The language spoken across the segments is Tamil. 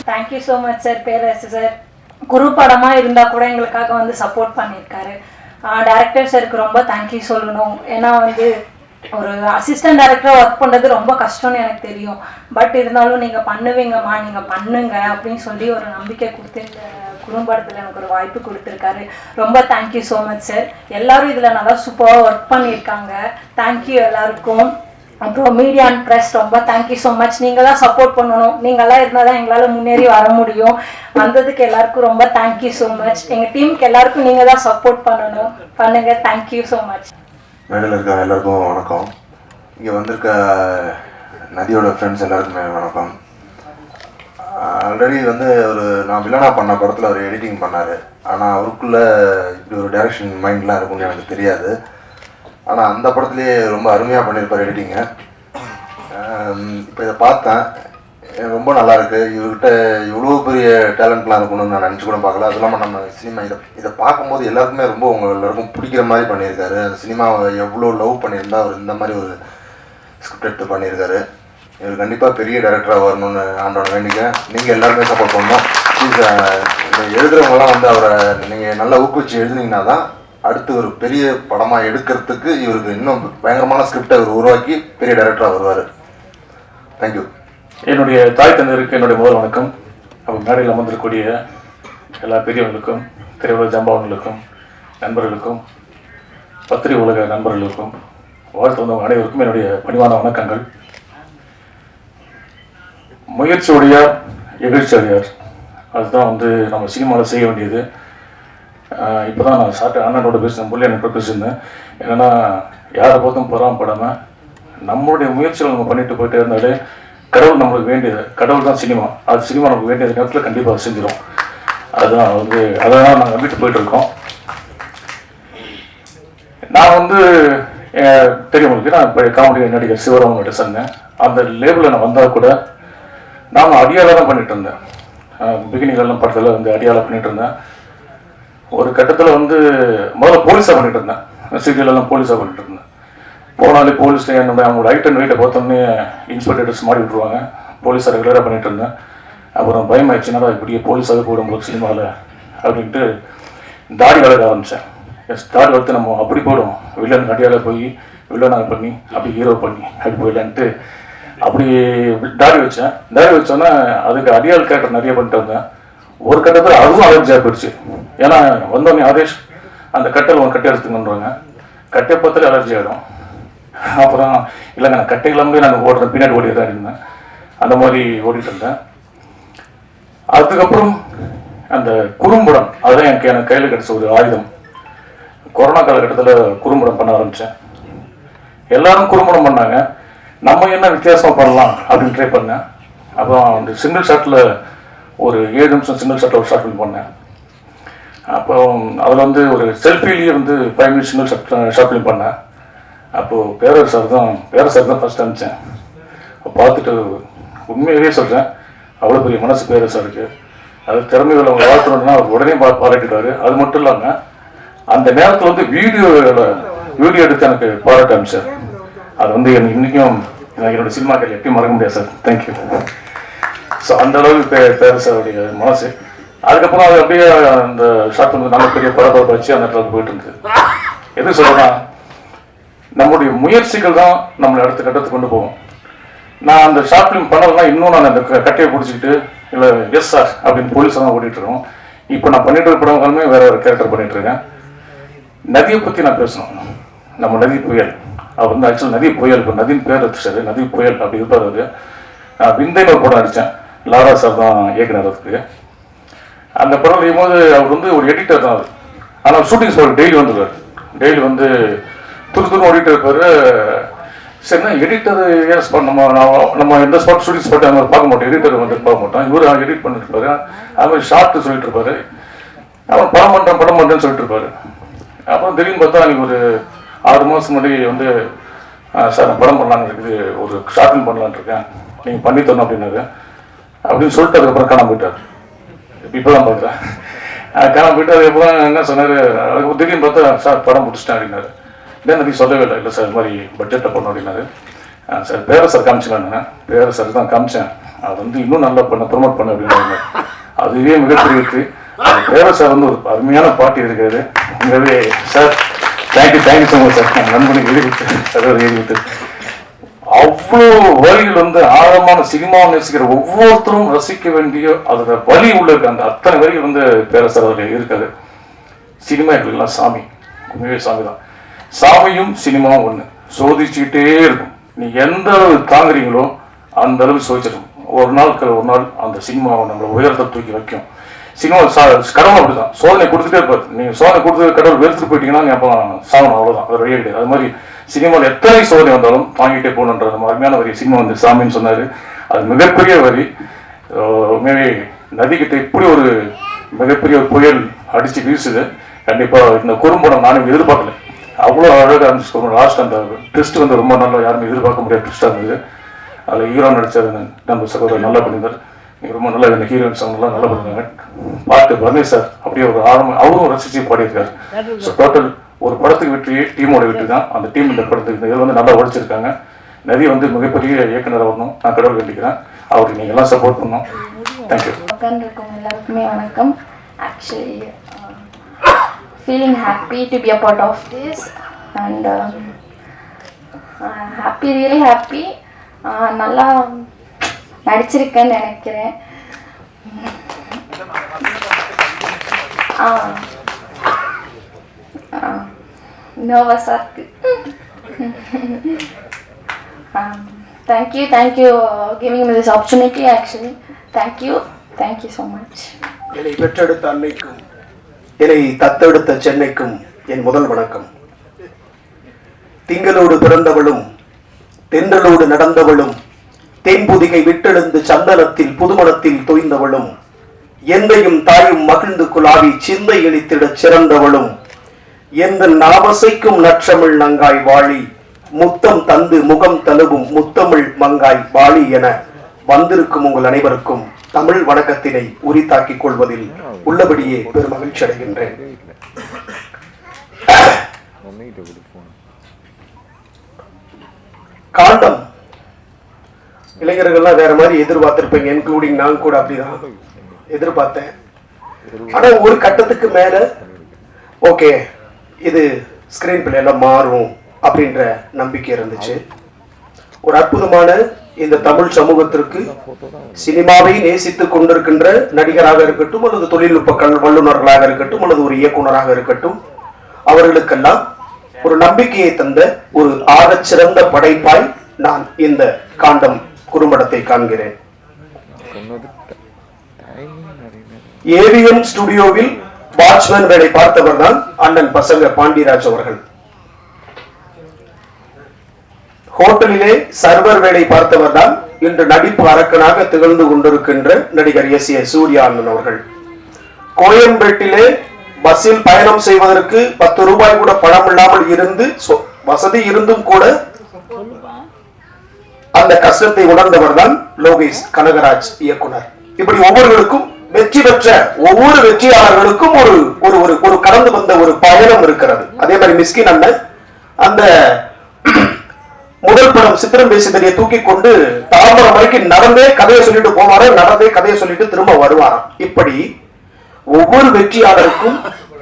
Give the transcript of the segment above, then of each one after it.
Thank you so much sir. Perarasu sir Guru படமாக இருந்தால் கூட எங்களுக்காக வந்து சப்போர்ட் பண்ணியிருக்காரு. டைரக்டர் சாருக்கு ரொம்ப தேங்க்யூ சொல்லணும். ஏன்னா வந்து ஒரு அசிஸ்டன்ட் டைரக்டராக ஒர்க் பண்ணுறது ரொம்ப கஷ்டம்னு எனக்கு தெரியும். பட் இருந்தாலும் நீங்கள் பண்ணுவீங்கம்மா, நீங்கள் பண்ணுங்க அப்படின்னு சொல்லி ஒரு நம்பிக்கை கொடுத்து இந்த குறும்படத்தில் எனக்கு ஒரு வாய்ப்பு கொடுத்துருக்காரு. ரொம்ப தேங்க்யூ ஸோ மச் சார். எல்லோரும் இதில் நல்லா சூப்பராக ஒர்க் பண்ணியிருக்காங்க. தேங்க்யூ எல்லாருக்கும். அப்புறம் மீடியா அண்ட் ப்ரெஸ் ரொம்ப தேங்க்யூ ஸோ மச். நீங்கள் தான் சப்போர்ட் பண்ணணும். நீங்களாம் இருந்தால் தான் எங்களால் முன்னேறி வர முடியும். வந்ததுக்கு எல்லாருக்கும் ரொம்ப தேங்க்யூ ஸோ மச். எங்கள் டீமுக்கு எல்லாருக்கும் நீங்கள் தான் சப்போர்ட் பண்ணுங்க. Thank you so much. மேடையில் இருக்க எல்லாருக்கும் வணக்கம். இங்கே வந்திருக்க நதியோட ஃப்ரெண்ட்ஸ் எல்லாருக்குமே வணக்கம். ஆல்ரெடி வந்து நான் வில்லனா பண்ண படத்தில் அவர் எடிட்டிங் பண்ணார். ஆனால் அவருக்குள்ளே இப்படி ஒரு டைரக்ஷன் மைண்ட்லாம் இருக்கும்னு எனக்கு தெரியாது. ஆனால் அந்த படத்துலேயே ரொம்ப அருமையாக பண்ணியிருப்பார் எடிட்டிங்கை. இப்போ இதை பார்த்தேன், ரொம்ப நல்லாயிருக்கு. இவர்கிட்ட இவ்வளோ பெரிய டேலண்ட்லாம் இருக்கணும்னு நான் நினச்சி கூட பார்க்கல. அது இல்லாமல் நம்ம சினிமா இதை பார்க்கும்போது எல்லாருக்குமே ரொம்ப எல்லாருக்கும் பிடிக்கிற மாதிரி பண்ணியிருக்காரு. அந்த சினிமாவை எவ்வளோ லவ் பண்ணியிருந்தா அவர் இந்த மாதிரி ஒரு ஸ்கிரிப்ட் எடுத்து பண்ணியிருக்காரு. இவர் கண்டிப்பாக பெரிய டைரக்டராக வரணும்னு ஆண்டோட வேண்டிக்க. நீங்கள் எல்லாருமே சப்போர்ட் பண்ணணும். ப்ளீஸ் எழுதுகிறவங்களாம் வந்து அவரை நீங்கள் நல்லா ஊக்குவிச்சு எழுதுனீங்கன்னா தான் அடுத்து ஒரு பெரிய படமாக எடுக்கிறதுக்கு இவருக்கு இன்னும் பயங்கரமான ஸ்கிரிப்டை அவர் உருவாக்கி பெரிய டைரக்டராக வருவார். தேங்க்யூ. என்னுடைய தாய் தந்தையருக்கு என்னுடைய முதல் வணக்கம். அப்போ மேடையில் அமர்ந்திருக்கக்கூடிய எல்லா பெரியவர்களுக்கும், திரையுலக ஜாம்பவன்களுக்கும், நண்பர்களுக்கும், பத்திரிகை உலக நண்பர்களுக்கும், வாழ்த்து வந்தவங்க அனைவருக்கும் என்னுடைய பணிவான வணக்கங்கள். முயற்சியுடையார் எகிழ்ச்சியடையார், அதுதான் வந்து நம்ம சினிமாவில் செய்ய வேண்டியது. இப்போ தான் நான் அண்ணனோட பேசினேன், முள்ளி அண்ணன் பேசியிருந்தேன். என்னென்னா யாரை பார்த்தும் பொறாமப்படாமல் நம்மளுடைய முயற்சிகள் நம்ம பண்ணிட்டு போயிட்டே இருந்தாலே கடவுள் நம்மளுக்கு வேண்டியது, கடவுள் தான் சினிமா, அது சினிமா நமக்கு வேண்டியது நேரத்தில் கண்டிப்பாக செஞ்சிடும். அதுதான் வந்து அதெல்லாம் நாங்கள் நம்பிட்டு போயிட்டுருக்கோம். நான் வந்து தெரியும் உங்களுக்கு, நான் இப்போ காமெடி நடிகர் சிவராமன் சொன்னேன். அந்த லேபிளில் நான் வந்தால் கூட நான் அடியாளாக தான் பண்ணிட்டு இருந்தேன். பிகினிகள்லாம் படத்தில் வந்து அடியாளாக பண்ணிட்டு இருந்தேன். ஒரு கட்டத்தில் வந்து முதல்ல போலீஸாக பண்ணிட்டு இருந்தேன். சீரியலெல்லாம் போலீஸாக பண்ணிட்டு இருந்தேன். போனாலே போலீஸ் அவங்களோட ஹைட் அண்ட் வெயிட்டை பார்த்தோன்னே இன்ஸ்பெக்டர்ஸ் மாடி விட்டுருவாங்க. போலீஸாக ரெகுலராக பண்ணிட்டு இருந்தேன். அப்புறம் பயம் ஆயிடுச்சுன்னா இப்படியே போலீஸாக போயிடும்போது சினிமாவில் அப்படின்ட்டு தாடி வளர்க்க ஆரம்பித்தேன். தாடி வளர்த்து நம்ம அப்படி போயிடும், வில்லன் அடியால் போய் வில்லனாக பண்ணி அப்படி ஹீரோ பண்ணி அப்படி போயிடலான்ட்டு அப்படி தாடி வச்சேன். தாடி வச்சோன்னா அதுக்கு அடியால் கேரக்டர் நிறைய பண்ணிட்டு வந்தேன். ஒரு கட்டத்தில் அதுவும் அலர்ஜியாக போயிடுச்சு. ஏன்னா வந்தோடனே ஆதேஷ் அந்த கட்டையில் ஒரு கட்டை எடுத்துக்கணுன்றாங்க. கட்டை பார்த்தாலே அலர்ஜி ஆகிடும். அப்புறம் இல்லைங்க நான் கட்டைகளாமே நாங்கள் ஓடுறேன், பின்னாடி ஓடிடுறேன் இருந்தேன். அந்த மாதிரி ஓடிட்டு இருந்தேன். அதுக்கப்புறம் அந்த குறும்படம், அதுதான் எனக்கு கையில் கிடச்ச ஒரு ஆயுதம். கொரோனா காலகட்டத்தில் குறும்படம் பண்ண ஆரம்பித்தேன். எல்லாரும் குறும்படம் பண்ணாங்க, நம்ம என்ன வித்தியாசமாக பண்ணலாம் அப்படின்னு ட்ரை பண்ணேன். அப்புறம் அந்த சிங்கிள் ஷாட்டில் ஒரு 7 நிமிஷம் சிங்கிள் ஷாட்டில் ஒரு ஷார்ட் ஃபிலிம் பண்ணேன். அப்புறம் அதில் வந்து ஒரு செல்ஃபிலேயே வந்து 5 மினிட்ஸ் சிங்கிள் ஷார்ட் ஃபிலிம் பண்ணேன். அப்போது பேரரசர் தான் ஃபஸ்ட் அனுப்பிச்சேன். பார்த்துட்டு உண்மையாகவே சொல்கிறேன், அவ்வளோ பெரிய மனசு பேரரசர் இருக்குது. அது திறமைகளை அவங்க வாழ்த்துறோம்னா அவர் உடனே பாராட்டிடுவார். அது மட்டும் இல்லாமல் அந்த நேரத்தில் வந்து வீடியோ எடுத்து எனக்கு பாராட்ட அனுப்பிச்சார். அது வந்து எனக்கு இன்றைக்கும் என்னோடய சினிமாக்கள் எப்பயும் மறக்க முடியாது சார். தேங்க்யூ. ஸோ அந்த அளவுக்கு பேரரசருடைய மனசு. அதுக்கப்புறம் அது அப்படியே அந்த ஷார்ட் வந்து நல்ல பெரிய பரபரப்பு வச்சு அந்த இடத்துல போயிட்டு இருந்தது. எது சொல்லலாம், நம்முடைய முயற்சிகள் தான் நம்மளை அடுத்த கட்டத்துக்கு கொண்டு போவோம். நான் அந்த ஷார்ட் ஃபிலிம் பண்ணலைன்னா இன்னும் நான் அந்த கட்டையை பிடிச்சிக்கிட்டு இல்லை எஸ் சார் அப்படின்னு போலீஸாக தான் ஓடிட்டு இருக்கோம். இப்போ நான் பண்ணிட்டு இருக்க படங்களுமே வேற ஒரு கேரக்டர் பண்ணிட்டு இருக்கேன். நதியை பற்றி நான் பேசணும். நம்ம நதி புயல், அவர் வந்து ஆக்சுவல் நதி புயல், இப்போ நதியின் பேர் வச்சு நதி புயல் அப்படி இருப்பார். அவர் விந்தைன்னு ஒரு படம் அடித்தேன், லாரா சார் தான் இயக்குனர். அதுக்கு அந்த படம் செய்யும்போது அவர் வந்து ஒரு எடிட்டர் தான் அவர். ஆனால் ஷூட்டிங் ஸ்பாட் டெய்லி வந்துடுவார். டெய்லி வந்து துரு ஓடிட்டு இருப்பார். சரிண்ணா எடிட்டர் ஏன் ஸ்பாட் நம்ம எந்த ஸ்பாட் ஷூட்டிங் ஸ்பாட் அந்த பார்க்க மாட்டோம், எடிட்டர் வந்து பார்க்க மாட்டோம். இவர் எடிட் பண்ணிட்டு இருப்பாரு. அது மாதிரி ஷார்ட்டு சொல்லிட்டு இருப்பாரு. அவன் படம் பண்ணுறேன்னு சொல்லிட்டு இருப்பாரு. அப்புறம் திடீர்னு பார்த்தா அன்றைக்கி ஒரு 6 மாதம் முன்னாடி வந்து சார் நான் படம் பண்ணலான்னு இருக்குது, ஒரு ஷார்ட் ஃபிலிம் பண்ணலான்னு இருக்கேன், நீங்கள் பண்ணி தரணும் அப்படின்னாரு. அப்படின்னு சொல்லிட்டு அதுக்கப்புறம் காணாம போயிட்டார். இப்போ தான் பார்க்குறேன். காணாம போயிட்டு அதுக்கப்புறம் என்ன சொன்னார், அதுக்கப்புறம் திடீர்னு பார்த்தா சார் படம் முடிச்சிட்டேன் அப்படின்னாரு. இல்லை நதி சொல்லவே இல்லை சார் இது மாதிரி பட்ஜெட்டில் பண்ணணும் அப்படின்னாரு. சார் பேரரசர் காமிச்சிக்கலான்னு பேரரசர் தான் காமிச்சேன். அது வந்து இன்னும் நல்லா ப்ரொமோட் பண்ண அப்படின்னு அதுவே மிகப்பெரிய வெற்றி. தேவ சார் வந்து ஒரு அருமையான பாட்டு இருக்காரு. உண்மையாவே sir thank you so much sir. என் நண்பனுக்கு எழுதி கொடுத்து சகோதரி எழுதி கொடுத்து அவ்வளோ வரிகள் வந்து ஆழமான சினிமாவை நேசிக்கிற ஒவ்வொருத்தரும் ரசிக்க வேண்டிய அதோட வழி உள்ள இருக்க அந்த அத்தனை வரிகள் வந்து பேரரசர் அவர்கள் இருக்காது. சினிமா எங்களுக்கெல்லாம் சாமி, உண்மையே சாமி தான். சாமியும் சினிமாவும் ஒன்று, சோதிச்சுக்கிட்டே இருக்கும். நீ எந்த அளவு தாங்குறீங்களோ அந்த அளவு சோதிச்சிடும். ஒரு நாள் அந்த சினிமாவை நம்மளை உயரத்தை தூக்கி வைக்கும். சினிமா கடவுள் அப்படிதான், சோதனை கொடுத்துட்டே இருப்பாரு. நீங்க சோதனை கொடுத்து கடவுள் வெறுத்துட்டு போயிட்டீங்கன்னா நீ அப்போ சாகணும், அவ்வளோதான், அது வழியே கிடையாது. அது மாதிரி சினிமாவில் எத்தனை சோதனை வந்தாலும் தாங்கிட்டே போகணுன்ற நம்ம அருமையான வரி சினிமா வந்து சாமின்னு சொன்னாரு. அது மிகப்பெரிய வரி. உண்மையே நதிக்கிட்ட இப்படி ஒரு மிகப்பெரிய ஒரு புயல் அடிச்சு வீசுது. கண்டிப்பா இந்த குறும்படம் நானும் எதிர்பார்க்கல, அவ்வளோ அழகாக இருந்துச்சு. லாஸ்ட் அந்த ட்விஸ்ட் வந்து ரொம்ப நல்லா, யாருமே எதிர்பார்க்க முடியாத ட்விஸ்டாக இருந்தது. அதில் ஹீரோ நடிச்சது நம்ம சகோதரர் நல்லா பண்ணியிருந்தார். ரொம்ப நல்லா இந்த ஹீரோயின்ஸ் அவங்கெல்லாம் நல்லா பண்ணியிருந்தாங்க. பாட்டு பரணி சார் அப்படியே ஒரு அவரும் ரசிச்சு பாடியிருக்காரு. ஸோ டோட்டல் ஒரு படத்துக்கு வெற்றி டீமோட வெற்றி தான். அந்த டீம் இந்த படத்துக்கு இதில் வந்து நல்லா உழைச்சிருக்காங்க. நதி வந்து மிகப்பெரிய இயக்குனர் வரணும், நான் கடவுள் வேண்டிக்கிறேன். அவருக்கு நீங்கள் எல்லாம் சப்போர்ட் பண்ணணும். தேங்க்யூ. உட்காந்துருக்கோம் எல்லாருக்குமே வணக்கம். Actually feeling happy to be a part of this and happy, really happy. நல்லா நடிச்சிருக்கேன்னு நினைக்கிறேன். நர்வஸாக இருக்கு. thank you giving me this opportunity. Actually thank you so much. என்னை பெற்றெடுத்த அன்னைக்கும் என்னை தத்தெடுத்த சென்னைக்கும் என் முதல் வணக்கம். திங்களோடு பிறந்தவளும் தென்றலோடு நடந்தவளும் தேன்புதிகை விட்டெழுந்து சந்தனத்தில் புதுமணத்தில் தோய்ந்தவளும் எந்தையும் தாயும் மகிழ்ந்து குலாவி சிந்தை இழித்திடச் சிறந்தவளும் எந்த நாவசைக்கும் நற்றமிழ் நங்காய் வாழி முத்தம் தந்து முகம் தழுவும் முத்தமிழ் மங்காய் வாழி என வந்திருக்கும் உங்கள் அனைவருக்கும் தமிழ் வணக்கத்தினை உரித்தாக்கிக் கொள்வதில் உள்ளபடியே பெருமகிழ்ச்சி அடைகின்றேன். காண்டம் இளைஞர்கள்லாம் வேற மாதிரி எதிர்பார்த்திருப்பீங்க, இன்க்ளூடிங் நான் கூட அப்படிதான் எதிர்பார்த்தேன். ஆனா ஒரு கட்டத்துக்கு மேல ஓகே இது ஸ்கிரீன் பிளே எல்லாம் மாறும் அப்படின்ற நம்பிக்கை இருந்துச்சு. ஒரு அற்புதமான இந்த தமிழ் சமூகத்திற்கு சினிமாவை நேசித்துக் கொண்டிருக்கின்ற நடிகராக இருக்கட்டும் அல்லது தொழில்நுட்ப வல்லுநர்களாக இருக்கட்டும் அல்லது ஒரு இயக்குநராக இருக்கட்டும், அவர்களுக்கெல்லாம் ஒரு நம்பிக்கையை தந்த ஒரு ஆகச்சிறந்த படைப்பாய் நான் இந்த காண்டம் குறும்படத்தை காண்கிறேன். ஏவிஎம் ஸ்டுடியோவில் வாட்ச்மேன் வேலை பார்த்தவர் தான் அண்ணன் பசங்க பாண்டியராஜ் அவர்கள். ஹோட்டலிலே சர்வர் வேலை பார்த்தவர் தான் இன்று நடிப்பு அரக்கனாக திகழ்ந்து கொண்டிருக்கின்ற நடிகர் எஸ் ஏ சூர்யா அண்ணன் அவர்கள். கோயம்பேட்டிலே பஸ்ஸில் பயணம் செய்வதற்கு 10 ரூபாய் கூட பணம் இல்லாமல் இருந்து வசதி இருந்தும் கூட அந்த கஷ்டத்தை உணர்ந்தவர் தான் லோகேஷ் கனகராஜ் இயக்குனர். இப்படி ஒவ்வொருவருக்கும் வெற்றி பெற்ற ஒவ்வொரு வெற்றியாளர்களுக்கும் ஒரு கடந்து வந்த ஒரு பயணம் இருக்கிறது. அதே மாதிரி மிஸ்கின் அண்ணன் அந்த முதல் படம் சித்திரம் பேசி தெரிய தூக்கி கொண்டு தாம்பரம் வரைக்கும் நடந்தே கதையை சொல்லிட்டு போவாரு, நடந்தே கதையை சொல்லிட்டு திரும்ப வருவாராம். இப்படி ஒவ்வொரு வெற்றியாளருக்கும்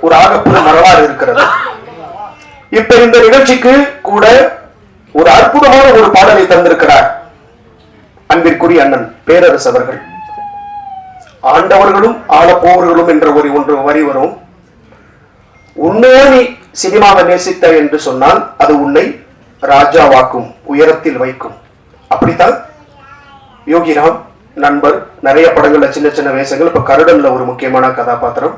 ஒரு ஆகப்பெரும் வரலாறு இருக்கிறது. இப்ப இந்த நிகழ்ச்சிக்கு கூட ஒரு அற்புதமான ஒரு பாடலை தந்திருக்கிறார் அன்பிற்குரிய அண்ணன் பேரரசு அவர்கள். ஆண்டவர்களும் ஆளப்போவர்களும் என்ற ஒன்று வரி வரும். உண்மையா நீ சினிமாவை நேசித்த என்று சொன்னால் அது உன்னை ராஜாவாக்கும், உயரத்தில் வைக்கும். அப்படித்தான் யோகிராம் நண்பர் நிறைய படங்கள்ல சின்ன சின்ன வேஷங்கள். இப்ப கருடன்ல ஒரு முக்கியமான கதாபாத்திரம்.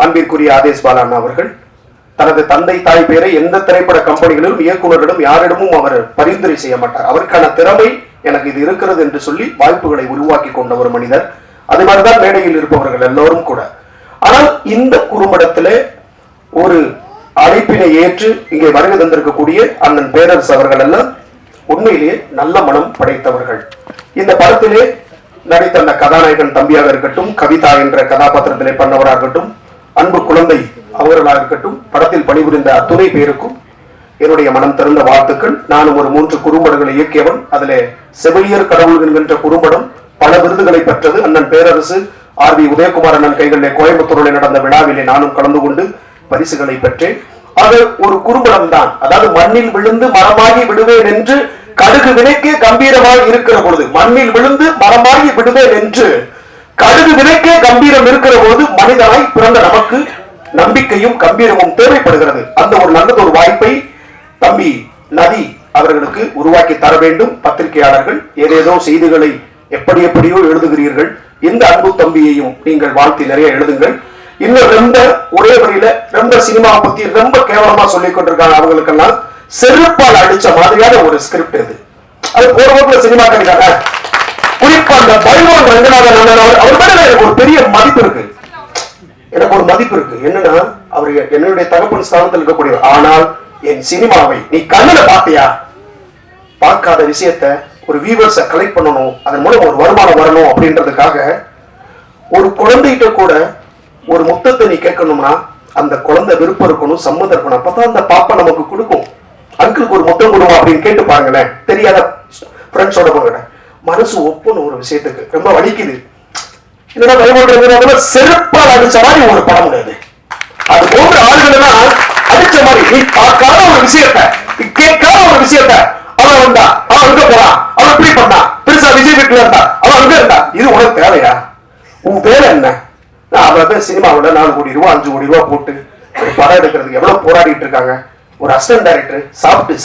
அன்பிற்குரிய ஆதேஷ் பாலான் அவர்கள் தனது தந்தை தாய் பேரை எந்த திரைப்பட கம்பெனிகளிலும் இயக்குநரிடம் யாரிடமும் அவர் பரிந்துரை செய்ய மாட்டார். அவருக்கான திறமை எனக்கு இது இருக்கிறது என்று சொல்லி வாய்ப்புகளை உருவாக்கி கொண்ட ஒரு மனிதர். அது மாதிரிதான் மேடையில் இருப்பவர்கள் எல்லோரும் கூட. ஆனால் இந்த குறும்படத்திலே ஒரு அழைப்பினை ஏற்று இங்கே வருகை தந்திருக்கக்கூடிய அண்ணன் பேரரசு அவர்கள் எல்லாம் உண்மையிலேயே நல்ல மனம் படைத்தவர்கள். இந்த படத்திலே நடித்த அந்த கதாநாயகன் தம்பியாக இருக்கட்டும், கவிதா என்ற கதாபாத்திரத்திலே பண்ணவராக இருக்கட்டும், அன்பு குழந்தை அவர்களாக இருக்கட்டும், படத்தில் பணிபுரிந்த அத்துணை பேருக்கும் என்னுடைய மனம் திறந்த வாழ்த்துக்கள். நானும் ஒரு 3 குறும்படங்களை இயக்கியவன். அதிலே செவிலியர் கடவுள் என்கின்ற குறும்படம் பல விருதுகளை பெற்றது. அண்ணன் பேரரசு ஆர்.வி. உதயகுமார் அண்ணன் கைகளிலே கோயம்புத்தூரில் நடந்த விழாவிலே நானும் கலந்து கொண்டு பரிசுகளை பெற்றேன். அது ஒரு குறும்படம் தான். அதாவது மண்ணில் விழுந்து மரமாகி விடுவேன் என்று கடுகு விலைக்கே கம்பீரமாக இருக்கிற பொழுது, மண்ணில் விழுந்து மரமாகி விடுவேன் என்று கடுகு விலைக்கே கம்பீரம் இருக்கிற பொழுது மனிதனாய் பிறந்த நமக்கு நம்பிக்கையும் கம்பீரமும் தேவைப்படுகிறது. அந்த ஒரு நல்லது ஒரு வாய்ப்பை தம்பி நதி அவர்களுக்கு உருவாக்கி தர வேண்டும். பத்திரிகையாளர்கள் ஏதேதோ செய்திகளை எப்படியோ எழுதுகிறீர்கள். இந்த அன்பு தம்பியையும் நீங்கள் வாழ்த்தி நிறைய எழுதுங்கள். இன்னும் ரொம்ப ஒரே வரியில ரொம்ப சினிமாவை பத்தி ரொம்ப கேவலமா சொல்லிக் கொண்டிருக்காங்க. அவங்களுக்கெல்லாம் செருப்பால் அடிச்ச மாதிரியான ஒரு ஸ்கிரிப்ட் இது. அது போற போக்குல சினிமா கிடைக்காங்க. குறிப்பா அந்த பைரோன் ரங்கநாதன் அவர் மேல எனக்கு ஒரு பெரிய மதிப்பு இருக்கு. எனக்கு ஒரு மதிப்பு இருக்கு. என்னன்னா அவர் என்னுடைய தகப்பன் ஸ்தானத்தில் இருக்கக்கூடிய, ஆனால் என் சினிமாவை நீ கண்ணுல பாத்தியா? பார்க்காத விஷயத்த ஒரு வியூவர்ஸை கலெக்ட் பண்ணணும், அதன் மூலம் ஒரு வருமானம் வரணும் அப்படின்றதுக்காக ஒரு குழந்தைகிட்ட கூட ஒரு முத்தத்தை நீ கேட்கணும்னா அந்த குழந்தை விருப்பம் இருக்கணும், சம்மதம் இருக்கணும். அப்பதான் அந்த பாப்பா நமக்கு கொடுக்கும். அங்கிளுக்கு ஒரு முத்தம் கொடுக்கும் அப்படின்னு கேட்டு பாருங்களேன். தெரியாத ஃப்ரெண்ட்ஸோட போங்க, மனசு ஒப்புன்னு ஒரு விஷயத்துக்கு ரொம்ப வலிக்குது. இல்லைன்னா பயன்படுறது செருப்பால் அடிச்ச மாதிரி ஒரு படம் கிடையாது. அது போன்ற ஆளுகள் அடிச்ச மாதிரி நீ பார்க்காத ஒரு விஷயத்த, கேட்காத ஒரு விஷயத்த அவன் வந்தா, அவன் அங்க போறான், அவன் இப்படி பண்ணா, பெருசா விஜய் வீட்டுல இருந்தா, அவன் அங்க இருந்தா, இது உனக்கு தேவையா? உன் வேலை என்ன? அவ்வளவு பேர் சினிமாவில் 4 கோடி ரூபாய் 5 கோடி ரூபாய் போட்டு ஒரு படம் எடுக்கிறதுக்கு எவ்வளவு போராடிட்டு இருக்காங்க. ஒரு அசிஸ்டன்ட் டைரக்டர்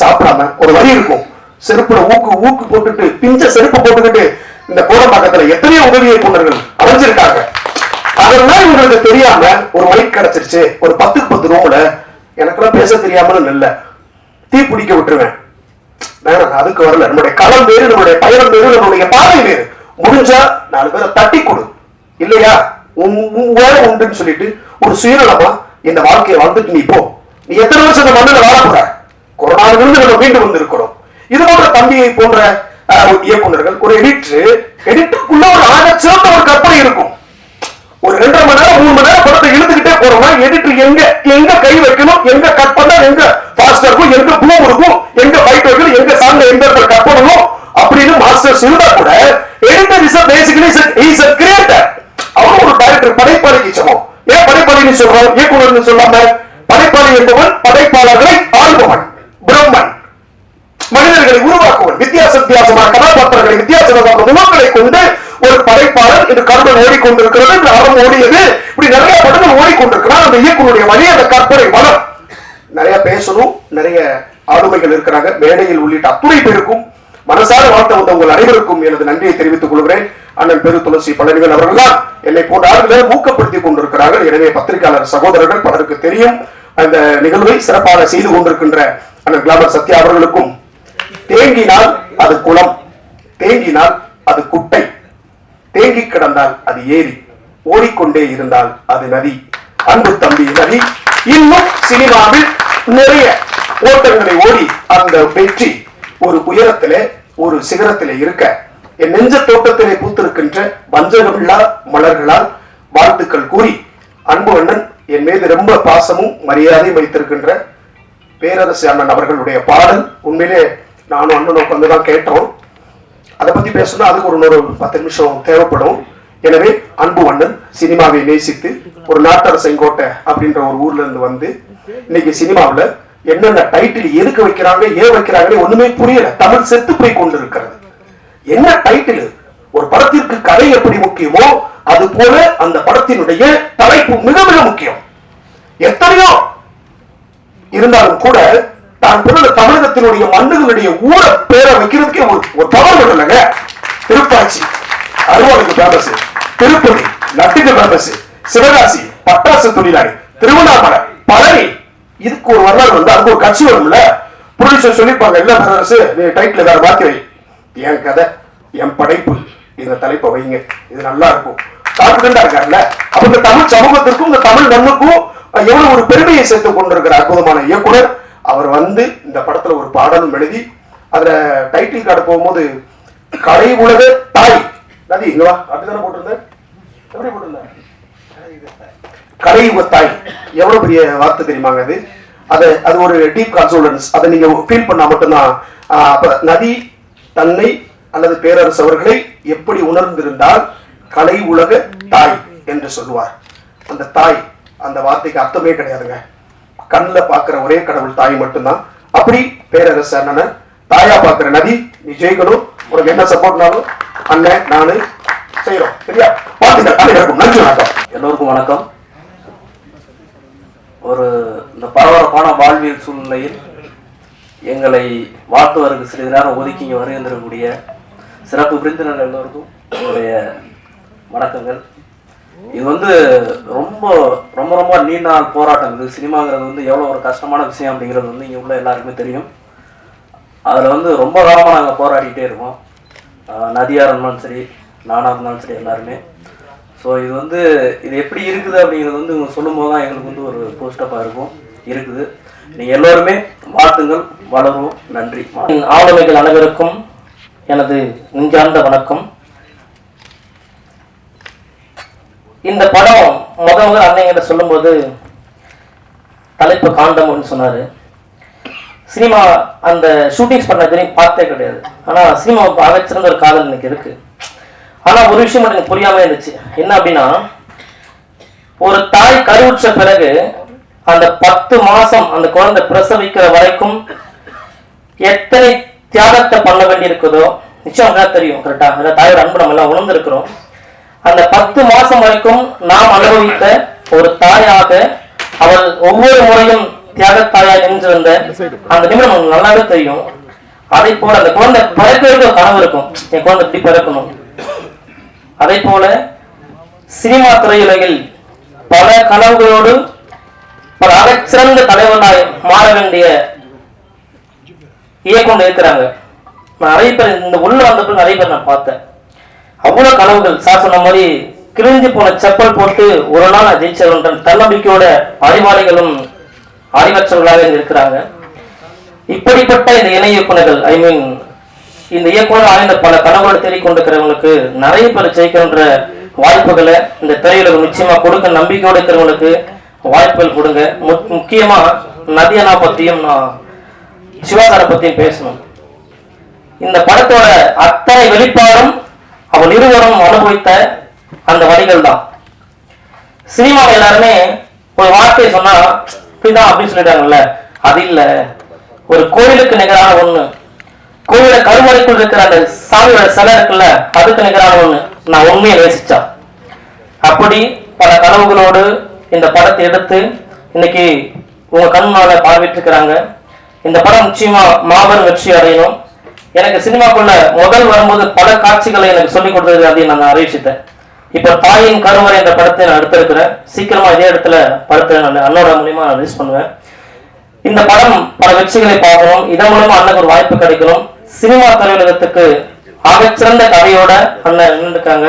சாப்பிடாம ஒரு வழி இருக்கும், செருப்புல ஊக்கு போட்டுட்டு பிஞ்ச செருப்பு போட்டுக்கிட்டு இந்த கோடம்பாக்கத்துல எத்தனையோ உதவி இயக்குநர்கள் அமைஞ்சிருக்காங்க. அதெல்லாம் இவங்களுக்கு தெரியாம ஒரு மைக் கிடைச்சிருச்சு, ஒரு 10க்கு 10 ரூம்ல எனக்கெல்லாம் பேச தெரியாமலும் இல்ல, தீ பிடிக்க விட்டுருவேன். அதுக்கு வரல. நம்முடைய களம் வேறு, நம்முடைய பயணம் வேறு, நம்முடைய பாதை வேறு. முடிஞ்சா 4 பேரை தட்டி கொடு, இல்லையா வேலை உண்டுன்னு சொல்லிட்டு ஒரு சுயநலமா இந்த வாழ்க்கையை வாழ்ந்துட்டு நீ போ. நீ எத்தனை வருஷம் இந்த மண்ணில் வாழ போற? கொரோனாவிலிருந்து நம்ம மீண்டு வந்திருக்கிறோம். இது போன்ற தம்பியை போன்ற இயக்குநர்கள், ஒரு எடிட்டருக்குள்ள ஒரு ஆக சிறந்த ஒரு கற்பனை இருக்கும். ஒரு 2.5 மணி நேரம் 3 மணி நேரம் படத்தை இழுத்துக்கிட்டே போறோம்னா எடிட்டர் எங்க கை வைக்கணும், எங்க கட் பண்ணா எங்க ஃபாஸ்டா இருக்கும், எங்க பூம் இருக்கும், எங்க ஃபைட் வைக்கணும், எங்க சாங் எங்க கட் பண்ணணும் அப்படின்னு மாஸ்டர்ஸ் இருந்தா கூட editor is basically is a creator. அவரும் ஒரு டைரக்டர், படைப்பாளிக்கு சமம். ஏன் படைப்பாளின்னு சொல்றோம், இயக்குநர்னு சொல்லாம? படைப்பாளி என்பவன் படைப்பாளர்களை ஆள்பவன், பிரம்மன், மனிதர்களை உருவாக்குவன், வித்தியாசமான கதாபாத்திரங்களை, வித்தியாசமான முகங்களை கொண்டு ஒரு படைப்பாளர் என்று கருடன் ஓடிக்கொண்டிருக்கிறது, இந்த அறம் ஓடியது, இப்படி நிறைய படங்கள் ஓடிக்கொண்டிருக்கிறார். அந்த இயக்குனுடைய வழி, அந்த கற்பனை வளம். நிறைய பேசணும், நிறைய ஆளுமைகள் இருக்கிறாங்க மேடையில் உள்ளிட்ட அத்துணை பேருக்கும் மனசார வாழ்த்த வந்த உங்கள் அனைவருக்கும் எனது நன்றியை தெரிவித்துக் கொள்கிறேன். அண்ணன் பெரு துளசி பழனிவேல் அவர்கள் தான் என்னை போன்ற ஆளுகளை ஊக்கப்படுத்திக் கொண்டிருக்கிறார்கள். எனவே பத்திரிகையாளர் சகோதரர்கள் பலருக்கு தெரியும். அந்த நிகழ்வை சிறப்பாக செய்து கொண்டிருக்கின்ற அண்ணன் கிளாமர் சத்யா அவர்களுக்கும், தேங்கினால் அது குளம், தேங்கினால் அது குட்டை, தேங்கி கிடந்தால் அது ஏரி, ஓடிக்கொண்டே இருந்தால் அது நதி. அன்பு தம்பி நதி இன்னும் சினிமாவில் நிறைய ஓட்டங்களை ஓடி அந்த வெற்றி ஒரு உயரத்திலே ஒரு சிகரத்திலே இருக்க என் நெஞ்ச தோட்டத்திலே பூத்திருக்கின்ற வஞ்சகமில்லா மலர்களால் வாழ்த்துக்கள் கூறி, அன்பு அண்ணன் என் மீது ரொம்ப பாசமும் மரியாதையும் வைத்திருக்கின்ற பேரரசு அண்ணன் அவர்களுடைய பாடல் உண்மையிலே நானும் அண்ணனும் உட்காந்துதான் கேட்டோம். அதை பத்தி பேசணும்னா அதுக்கு ஒரு 10 நிமிஷம் தேவைப்படும். எனவே அன்பு அண்ணன் சினிமாவை நேசித்து ஒரு நாட்டரசங்கோட்டை அப்படின்ற ஒரு ஊர்ல இருந்து வந்து இன்னைக்கு சினிமாவில் என்னென்ன டைட்டில் எதுக்கு வைக்கிறாங்க, ஏன் வைக்கிறாங்கன்னு ஒண்ணுமே புரியல. தமிழ் செத்து போய் கொண்டிருக்கிறது. என்ன டைட்டில்? ஒரு படத்திற்கு கதை எப்படி முக்கியமோ அது போல அந்த படத்தினுடைய தலைப்பு மிக மிக முக்கியம். எத்தனையோ இருந்தாலும் கூட தான் பிறந்த தமிழகத்தினுடைய மண்ணுகளுடைய ஊர பேரை வைக்கிறதுக்கே ஒரு பவர் இல்லைங்க. திருப்பாச்சி அருவாளுக்கு பேமஸ், திருப்பதி லட்டுக்கு பேமஸ், சிவகாசி பட்டாசு தொழிலாளி, திருவண்ணாமலை, பழனி, இதுக்கு ஒரு வரலாறு வந்து அதுக்கு ஒரு கட்சி வரும்ல. ப்ரொடியூசர் சொல்லிருப்பாங்க, இல்ல பேரரசு நீ டைட்டில் வேற மாத்தி வை, என் கதை என் படைப்பு இந்த தலைப்பை வைங்க, இது நல்லா இருக்கும். கான்பிடண்டா இருக்காருல்ல. அப்ப இந்த தமிழ் சமூகத்திற்கும் இந்த தமிழ் மண்ணுக்கும் எவ்வளவு ஒரு பெருமையை சேர்த்து கொண்டிருக்கிற அற்புதமான இயக்குனர் அவர் வந்து இந்த படத்துல ஒரு பாடலும் எழுதி அதுல டைட்டில் கார்டு போகும்போது கலை உலக தாய் நதி இங்கவா அப்படித்தானே போட்டிருந்தேன். எப்படி போட்டிருந்தேன்? கலையுக தாய். எவ்வளவு பெரிய வார்த்தை தெரியுமாங்க அது. அது ஒரு டீப் கான்சோலன்ஸ். அதை நீங்க ஃபீல் பண்ணா மட்டும்தான். அப்ப நதி தன்னை அல்லது பேரரசு அவர்களை எப்படி உணர்ந்திருந்தால் கலை உலக தாய் என்று சொல்லுவார். அந்த தாய் அந்த வார்த்தைக்கு அர்த்தமே கிடையாதுங்க. கண்ணில் பார்க்குற ஒரே கடவுள் தாய் மட்டும்தான். அப்படி பேரரசு அண்ணனை தாயா பார்க்குற நதி, நீ ஜெயிக்கணும், உனக்கு என்ன சப்போர்ட்னாலும் அண்ணன் நானு செய்யறோம். சரியா? வாழ்த்துக்கள் அனைவருக்கும். நன்றி, வணக்கம். எல்லோருக்கும் வணக்கம். இந்த பரபரப்பான வாழ்வியல் சூழ்நிலையில் எங்களை வாழ்த்துவதற்கு சிறிது நேரம் ஒதுக்கி இங்கே வருகின்றக்கூடிய சிறப்பு விருந்தினர் எல்லோருக்கும் என்னுடைய வணக்கங்கள். இது ரொம்ப ரொம்ப ரொம்ப நீண்ட நாள் போராட்டம். இது சினிமாங்கிறது எவ்வளோ ஒரு கஷ்டமான விஷயம் அப்படிங்கிறது இங்கே உள்ள எல்லாருக்குமே தெரியும். அதில் ரொம்ப காலமாக நாங்கள் போராடிக்கிட்டே இருக்கோம். நதியாக இருந்தாலும் சரி, நானாக இருந்தாலும் சரி, எல்லாருமே. ஸோ இது இது எப்படி இருக்குது அப்படிங்கிறது இவங்க சொல்லும் போது தான் எங்களுக்கு ஒரு போஸ்டப்பாக இருக்குது. நீங்கள் எல்லோருமே வாழ்த்துங்கள், வளரும். நன்றி. ஆளுமைகள் அனைவருக்கும் எனது நெஞ்சார்ந்த வணக்கம். இந்த படம் முதல் அன்னைங்கிட்ட சொல்லும்போது தலைப்பு காண்டம்னு சொன்னார். சினிமா அந்த ஷூட்டிங்ஸ் பண்ண தெரியும் பார்த்தே கிடையாது. ஆனால் சினிமா சிறந்த ஒரு காதல் எனக்கு இருக்கு. ஆனால் ஒரு விஷயம் எனக்கு புரியாமல் இருந்துச்சு. என்ன அப்படின்னா, ஒரு தாய் கருவுற்ற பிறகு அந்த 10 மாசம் அந்த குழந்தை பிரசவிக்கிற வரைக்கும் எத்தனை தியாகத்தை பண்ண வேண்டி இருக்குதோ நிச்சயம் தெரியும். கரெக்டா? தாயோட அன்பு நம்ம எல்லாம் உணர்ந்திருக்கிறோம். அந்த 10 மாசம் வரைக்கும் நாம் அனுபவித்த ஒரு தாயாக அவள் ஒவ்வொரு முறையும் தியாகத்தாயாய் நின்று வந்த அந்த நிமிடம் நமக்கு நல்லாவே தெரியும். அதே போல அந்த குழந்தை பிறக்கிறதுக்கு ஒரு கனவு இருக்கும், என் குழந்தை இப்படி பிறக்கணும். அதே போல சினிமா திரையுலகில் பல கனவுகளோடு பல சிறந்த தலைவர்களாய் மாற வேண்டிய இயக்கம் இருக்கிறாங்க. நான் நிறைய பேர் இந்த உள்ள வந்தப்ப நிறைய பேர் நான் பார்த்தேன். அவ்வளவு கனவுகள். சார் சொன்ன மாதிரி கிழிஞ்சு போன செப்பல் போட்டு ஒரு நாள் நான் ஜெயிச்சவன்ற தன்னம்பிக்கையோட அறிவாளிகளும் அறிவற்றவர்களாக இருக்கிறாங்க. இப்படிப்பட்ட இந்த இணை இயக்குநர்கள், இந்த இயக்குனர் ஆய்ந்த பல கனவுகளை தேடிக்கொண்டிருக்கிறவங்களுக்கு நிறைய பேர் ஜெயிக்கின்ற வாய்ப்புகளை இந்த திரையுலகம் நிச்சயமா கொடுக்க நம்பிக்கையோடு இருக்கிறவங்களுக்கு வாய்ப்புகள் கொடுங்க. முக்கியமா நதியனா பத்தியும் நான் சிவாசார பத்தியும் பேசணும். இந்த படத்தோட அத்தனை வெளிப்பாடும் அவள் இருவரும் அனுபவித்த அந்த வழிகள் தான். சினிமாவில் எல்லாருமே ஒரு வார்த்தையை சொன்னா இப்படிதான் அப்படின்னு சொல்லிட்டாங்கல்ல, அது இல்ல. ஒரு கோயிலுக்கு நிகரான ஒண்ணு, கோயில கருவறைக்குள் இருக்கிற அந்த சாமியோட சிலை இருக்குல்ல, அதுக்கு நிகரான ஒண்ணு நான் உண்மையை நேசிச்சா. அப்படி பல கனவுகளோடு இந்த படத்தை எடுத்து இன்னைக்கு உங்க கண்மால பார்வையிட்டு இருக்கிறாங்க. இந்த படம் நிச்சயமா மாபெரும் வெற்றி அடையணும். எனக்கு சினிமாக்குள்ள முதல் வரும்போது பல காட்சிகளை எனக்கு சொல்லிக் கொடுத்தது அப்படின்னு நான் அறிவிச்சிட்டேன். இப்ப தாயின் கருவறை என்ற படத்தை நான் எடுத்திருக்கிறேன். சீக்கிரமா இதே இடத்துல படத்தை நான் அண்ணோட மூலியமா நான் ரிலீஸ் பண்ணுவேன். இந்த படம் பல வெற்றிகளை பார்க்கணும். இதன் மூலமா அண்ணனுக்கு ஒரு வாய்ப்பு கிடைக்கணும். சினிமா திரையுலகத்துக்கு ஆகச்சிறந்த கதையோட அண்ணன் நின்றுருக்காங்க.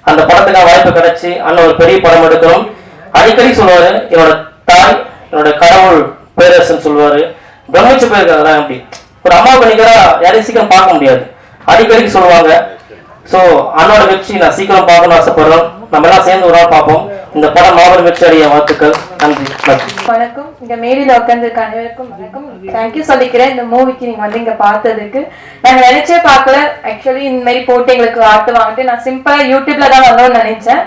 அந்த படத்துக்கான வாய்ப்பு கிடைச்சி அண்ணன் ஒரு பெரிய படம் எடுக்கணும். அடிக்கடி சொல்லுவாரு, என்னோட தாய் என்னோட கடவுள் பேரரசன் சொல்லுவாரு. பிரமிச்சு போயிருக்காங்க. அப்படி ஒரு அம்மாவுக்கு நிகரா யாரையும் சீக்கிரம் பார்க்க முடியாது, அடிக்கடி சொல்லுவாங்க. ஸோ அண்ணோட வெற்றி நான் சீக்கிரம் பார்க்கணும்னு ஆசைப்படுறோம். நம்ம எல்லாம் சேர்ந்து ஒரு நாள் பார்ப்போம். இந்த படம் மாபெரும் வெற்றி அடைய வாழ்த்துக்கள். நன்றி. வணக்கம். இங்க மேரியில உட்காந்துருக்க அனைவருக்கும் வணக்கம். தேங்க்யூ சொல்லிக்கிறேன் இந்த மூவிக்கு நீங்க இங்க பார்த்ததுக்கு. நாங்க நினைச்சே பார்க்கல. ஆக்சுவலி இந்த மாதிரி போட்டு எங்களுக்கு ஆட்டுவாங்கட்டு நான் சிம்பிளா யூடியூப்ல தான் வரணும்னு நினைச்சேன்.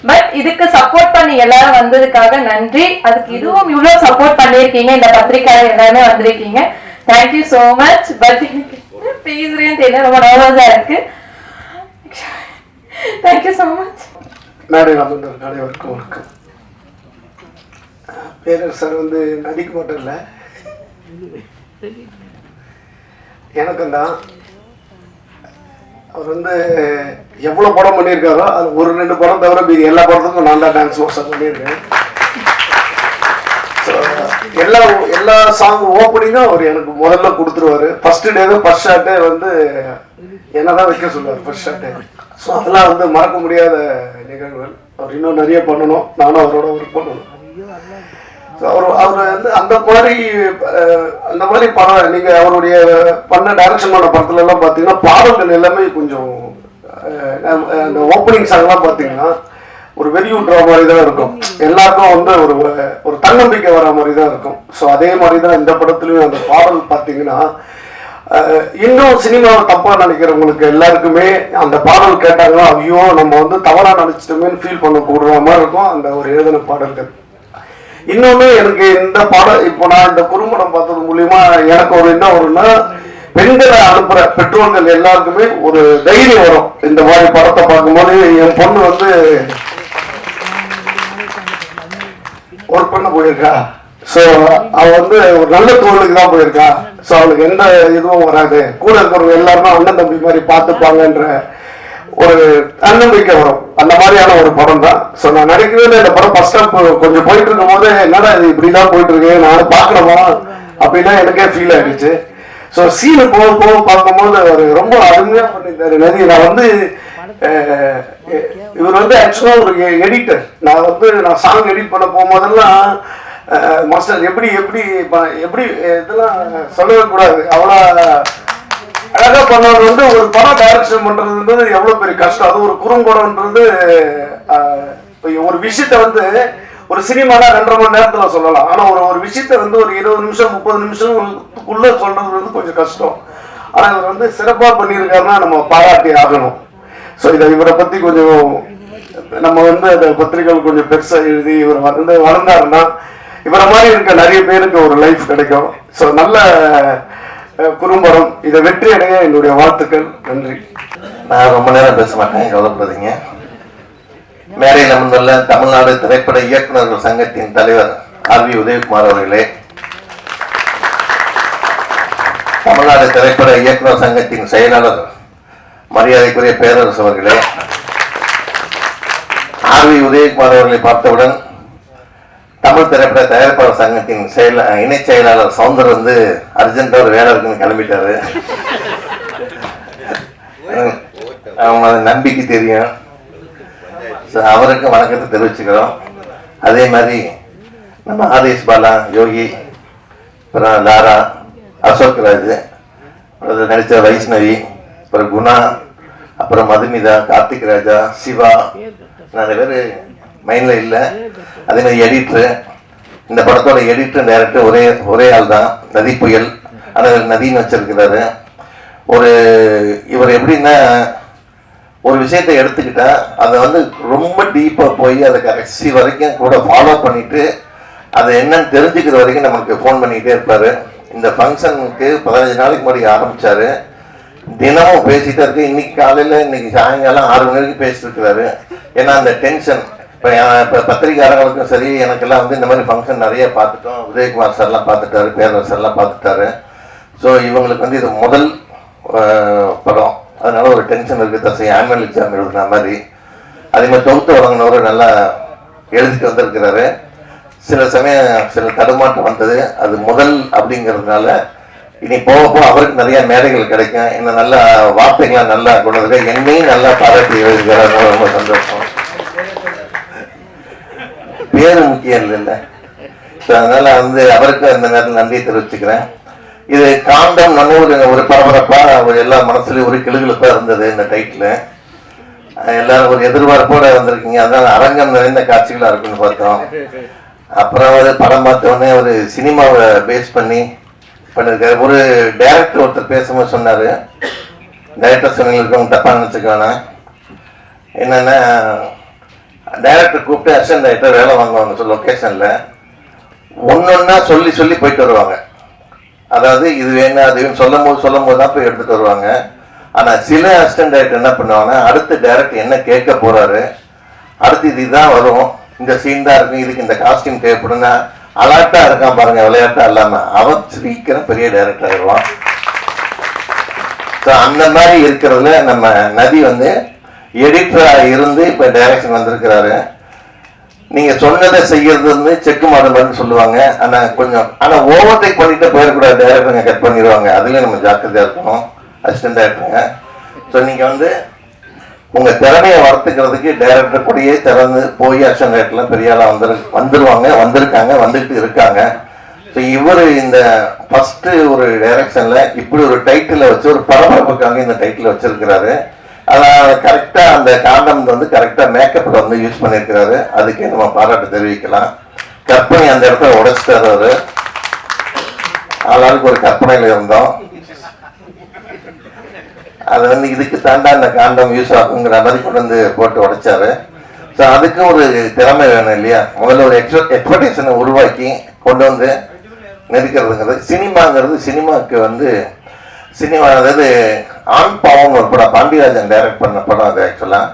பட் இதுக்கு சப்போர்ட் பண்ணி எல்லாரும் வந்ததுக்காக நன்றி. அதுக்கு இதுவும் இவ்வளவு சப்போர்ட் பண்ணிருக்கீங்க. இந்த பத்திரிக்கையாளர் எல்லாருமே வந்திருக்கீங்க. Thank you so much. பட் பேசுறேன்னு தெரியல, ரொம்ப நர்வஸா இருக்கு. Thank you so much. மேடையில் அமர்ந்தவர் அனைவருக்கும் வணக்கம். பேரரசர் நடிக்க மட்டும் இல்லை, எனக்கும் தான். அவர் எவ்வளோ படம் பண்ணியிருக்காரோ அது 1-2 படம் தவிர மீதி எல்லா படத்துக்கும் நான் தான் டான்ஸ் மாஸ்டர் பண்ணியிருக்கேன். எல்லா சாங் ஓப்பனிங்கும் அவர் எனக்கு முதல்ல கொடுத்துருவாரு. ஃபர்ஸ்ட் டே தான் ஃபர்ஸ்ட் ஷாட்டே என்னதான் வைக்க சொல்லுவார் ஃபர்ஸ்ட் ஷாட்டே. ஸோ அதெல்லாம் மறக்க முடியாத நிகழ்வுகள். அவர் இன்னும் நிறைய பண்ணணும், நானும் அவரோட ஒர்க் பண்ணணும். ஸோ அவர் அந்த மாதிரி படம் நீங்கள் அவருடைய பண்ண டைரக்ஷன் பண்ண படத்துல எல்லாம் பார்த்தீங்கன்னா பாடல்கள் எல்லாமே கொஞ்சம் அந்த ஓப்பனிங் சாங்லாம் பார்த்தீங்கன்னா ஒரு வெறி விட்டுற மாதிரி தான் இருக்கும். எல்லாருக்கும் ஒரு தன்னம்பிக்கை வர மாதிரி தான் இருக்கும். ஸோ அதே மாதிரி தான் இந்த படத்துலையும் அந்த பாடல் பார்த்தீங்கன்னா இன்னும் சினிமாவை தப்பா நினைக்கிறவங்களுக்கு எல்லாருக்குமே அந்த பாடல் கேட்டாங்கன்னா ஐயோ நம்ம வந்து தவறா நினைச்சிட்டோமேன்னு ஃபீல் பண்ண கூடுற மாதிரி இருக்கும் அந்த ஒரு எழுதின பாடல்கள். இன்னொன்னு எனக்கு இந்த பாடல் இப்போ நான் இந்த குறும்படம் பார்த்தது மூலியமா எனக்கு ஒரு என்ன வரும்னா, பெண்களை அனுப்புற பெற்றோர்கள் எல்லாருக்குமே ஒரு தைரியம் வரும். இந்த மாதிரி படத்தை பார்க்கும்போது என் பொண்ணு வந்து ஒர்க் பண்ண போயிருக்கா, ஸோ அவள் வந்து ஒரு நல்ல தொழிலுக்கு தான் போயிருக்கா, ஸோ அவளுக்கு எந்த இதுவும் வராது, கூட இருக்கிறவங்க எல்லாருமே அண்ணன் தம்பி மாதிரி பார்த்துப்பாங்கன்ற ஒரு தன்னம்பிக்கை வரும். அந்த மாதிரியான ஒரு படம் தான். ஸோ நான் நடிக்கிறதுல இந்த படம் ஃபர்ஸ்ட் ஆஃப் கொஞ்சம் போயிட்டு இருக்கும் போது என்னடா இது இப்படிதான் போயிட்டு இருக்கு, நான் பார்க்கணுமா அப்படின்னா எனக்கே ஃபீல் ஆயிடுச்சு. ஸோ சீனு போக போக பார்க்கும்போது அவர் ரொம்ப அருமையா பண்ணியிருந்தாரு நதி. நான் வந்து இவர் வந்து ஆக்சுவலா ஒரு எடிட்டர். நான் சாங் எடிட் பண்ண போகும்போதெல்லாம் மாஸ்டர் எப்படி எப்படி எப்படி இதெல்லாம் சொல்லவே கூடாது, அவ்வளோ அழகா பண்ணவர் வந்து ஒரு படம் டைரக்ஷன் பண்றதுன்றது எவ்வளவு பெரிய கஷ்டம். அது ஒரு குறும்படம்ன்றது ஒரு விஷயத்த வந்து ஒரு சினிமானா 2.5 மணி நேரத்துல சொல்லலாம். ஆனா ஒரு விஷயத்த வந்து ஒரு 20 நிமிஷம் 30 நிமிஷம்க்குள்ள சொல்றது வந்து கொஞ்சம் கஷ்டம். ஆனா இவர் வந்து சிறப்பா பண்ணியிருக்காருன்னா நம்ம பாராட்டி ஆகணும். ஸோ இவரை பத்தி கொஞ்சம் நம்ம வந்து அந்த பத்திரிகைகள் கொஞ்சம் பெருசா எழுதி இவர் வந்து வளர்ந்தாருன்னா இவரை மாதிரி இருக்க நிறைய பேருக்கு ஒரு லைஃப் கிடைக்கும். ஸோ நல்ல குறும்படம், இதை வெற்றி அடைய என்னுடைய வாழ்த்துக்கள். நன்றி. நான் ரொம்ப நேரம் பேச மாட்டேன், கவலைப்படாதீங்க. மேடையில் அமர்ந்துள்ள தமிழ்நாடு திரைப்பட இயக்குநர்கள் சங்கத்தின் தலைவர் ஆர்வி உதயகுமார் அவர்களே, தமிழ்நாடு திரைப்பட இயக்குநர் சங்கத்தின் செயலாளர் மரியாதைக்குரிய பேரரசு அவர்களே, ஆர்வி உதயகுமார் அவர்களை பார்த்தவுடன் தமிழ் திரைப்பட தயாரிப்பாளர் சங்கத்தின் இணை செயலாளர் சவுந்தர் வந்து அர்ஜென்டா ஒரு வேலை இருக்குன்னு கிளம்பிட்டாரு. அவங்க நம்பிக்கை தெரியும். அவருக்கு வணக்கத்தை தெரிவிச்சுக்கிறோம். அதே மாதிரி நம்ம ஆதேஷ் பாலா, யோகி, அப்புறம் லாரா, அசோக் ராஜ், நடித்த வைஷ்ணவி, அப்புறம் குணா, அப்புறம் மதுமிதா, கார்த்திக் ராஜா, சிவா, நிறைய பேர் மைண்ட்ல இல்லை. அதே மாதிரி எடிட்டரு, இந்த படத்தோட எடிட்டர் டைரக்டர் ஒரே ஆள் தான், நதி புயல். ஆனால் நதின்னு வச்சிருக்கிறாரு. இவர் எப்படின்னா ஒரு விஷயத்தை எடுத்துக்கிட்டா அதை வந்து ரொம்ப டீப்பா போய் அதை கடைசி வரைக்கும் கூட ஃபாலோ பண்ணிட்டு அதை என்னன்னு தெரிஞ்சுக்கிற வரைக்கும் நம்மளுக்கு ஃபோன் பண்ணிக்கிட்டே இருப்பாரு. இந்த ஃபங்க்ஷனுக்கு 15 நாளைக்கு முன்னாடி ஆரம்பிச்சாரு. தினமும் பேசிட்டே இருக்கு. இன்னைக்கு காலையில இன்னைக்கு சாயங்காலம் 6 மணி வரைக்கும் பேசிட்டு இருக்கிறாரு. ஏன்னா அந்த டென்ஷன் இப்போ பத்திரிகாரங்களுக்கும் சரி, எனக்கெல்லாம் வந்து இந்த மாதிரி ஃபங்க்ஷன் நிறைய பார்த்துட்டோம். உதயகுமார் சார்லாம் பார்த்துட்டாரு, பேரரசு சார்லாம் பார்த்துட்டாரு. ஸோ இவங்களுக்கு வந்து இது முதல் படம், அதனால ஒரு டென்ஷன் இருக்குது. தசை ஆனுவல் எக்ஸாம் எழுதுன மாதிரி. அதே மாதிரி தொகுத்து வழங்கினவரு நல்லா எழுதிட்டு வந்திருக்கிறாரு. சில சமயம் சில தடுமாற்றம் வந்தது, அது முதல் அப்படிங்கிறதுனால இனி போக போக அவருக்கு நிறைய மேடைகள் கிடைக்கும். என்ன நல்ல வார்த்தைகள்லாம் நல்லா கொண்டு வந்து என்னையும் நல்லா பாராட்டி எழுதுகிறாரு. ரொம்ப சந்தோஷம். பேரு முக்கியம் இல்லைல்ல. அதனால வந்து அவருக்கு அந்த நேரத்தில் நன்றியை தெரிவிச்சுக்கிறேன். இது காண்டம் ஒரு பரபரப்பா எல்லா மனசுலயும் ஒரு கிளுகிழப்பா இருந்தது இந்த டைட்டில். எல்லாரும் ஒரு எதிர்பார்ப்போட வந்திருக்கீங்க. அதனால அரங்கம் நிறைந்த காட்சிகளா இருக்குன்னு பார்த்தோம். அப்புறம் படம் பார்த்தோடனே ஒரு சினிமாவை பேஸ் பண்ணி பண்ணிருக்காரு. ஒரு டைரக்டர் ஒருத்தர் பேசும்போது சொன்னாரு, டைரக்டர் சொன்னவங்களுக்கு தப்பா நினைச்சுக்க வேணாம். என்னன்னா டைரக்டர் கூப்பிட்டு அசிஸ்டன்ட் டைரக்டர் வேலை வாங்குவாங்க லொக்கேஷன்ல. ஒன்னொன்னா சொல்லி சொல்லி போயிட்டு வருவாங்க. அதாவது இது வேணும் அது வேணும் சொல்லும் போது தான் போய் எடுத்துட்டு வருவாங்க. ஆனா சில அசிஸ்டன்ட் டைரக்டர் என்ன பண்ணுவாங்க, அடுத்த டைரக்டர் என்ன கேட்க போறாரு, அடுத்து இதுதான் வரும், இந்த சீன் தான் இருக்கும், இதுக்கு இந்த காஸ்டியூம் தேவைப்படுன்னா அலர்ட்டா இருக்கான் பாருங்க, விளையாட்டா இல்லாம அவன் சீக்கிரம் பெரிய டைரக்டர் ஆயிடுவான். அந்த மாதிரி இருக்கிறதுல நம்ம நதி வந்து எடிட்டரா இருந்து இப்ப டைரக்ஷன் வந்திருக்கிறாரு. நீங்க சொன்னதை செய்யறது வந்து செக் மாடல் சொல்லுவாங்க. ஆனா ஓவர்டேக் பண்ணிட்டு போயிடக்கூடாது, டைரக்டருங்க கட் பண்ணிடுவாங்க. அதுல நம்ம ஜாக்கிரதையா இருக்கணும் அசிஸ்டன்ட் டைரக்டருங்க. ஸோ நீங்க வந்து உங்க திறமையை வளர்த்துக்கிறதுக்கு டைரக்டர் கூடயே திறந்து போய் அசிஸ்டன்ட் டைரக்டர்லாம் பெரிய ஆளா வந்திருக்காங்க, வந்துட்டு இருக்காங்க. ஸோ இவர் இந்த ஃபர்ஸ்ட் ஒரு டைரக்ஷன்ல இப்படி ஒரு டைட்டில் வச்சு ஒரு பரபரப்புக்காக இந்த டைட்டில் வச்சிருக்கிறாரு. அதான் கரெக்டா அந்த காண்டம் வந்து கரெக்டா மேக்கப்ல வந்து யூஸ் பண்ணிருக்கிறாரு. அதுக்கே நம்ம பாராட்டு தெரிவிக்கலாம். கற்பனை அந்த இடத்துல உடைச்சிட்டாரு. ஆளாளுக்கு ஒரு கற்பனையில இருந்தோம். அதை வந்து இதுக்கு தாண்டா இந்த காண்டம் யூஸ் ஆகுங்கிற மாதிரி கொண்டு வந்து போட்டு உடைச்சாரு. ஸோ அதுக்கு ஒரு திறமை வேணும் இல்லையா? முதல்ல ஒரு எக்ஸ்பெக்டேஷனை உருவாக்கி கொண்டு வந்து நெருக்கிறதுங்கிறது. சினிமாங்கிறது சினிமாவுக்கு வந்து சினிமா, அதாவது ஆண் பாவம்னு ஒரு படம் பாண்டியராஜன் டைரக்ட் பண்ண படம் அது. ஆக்சுவலாக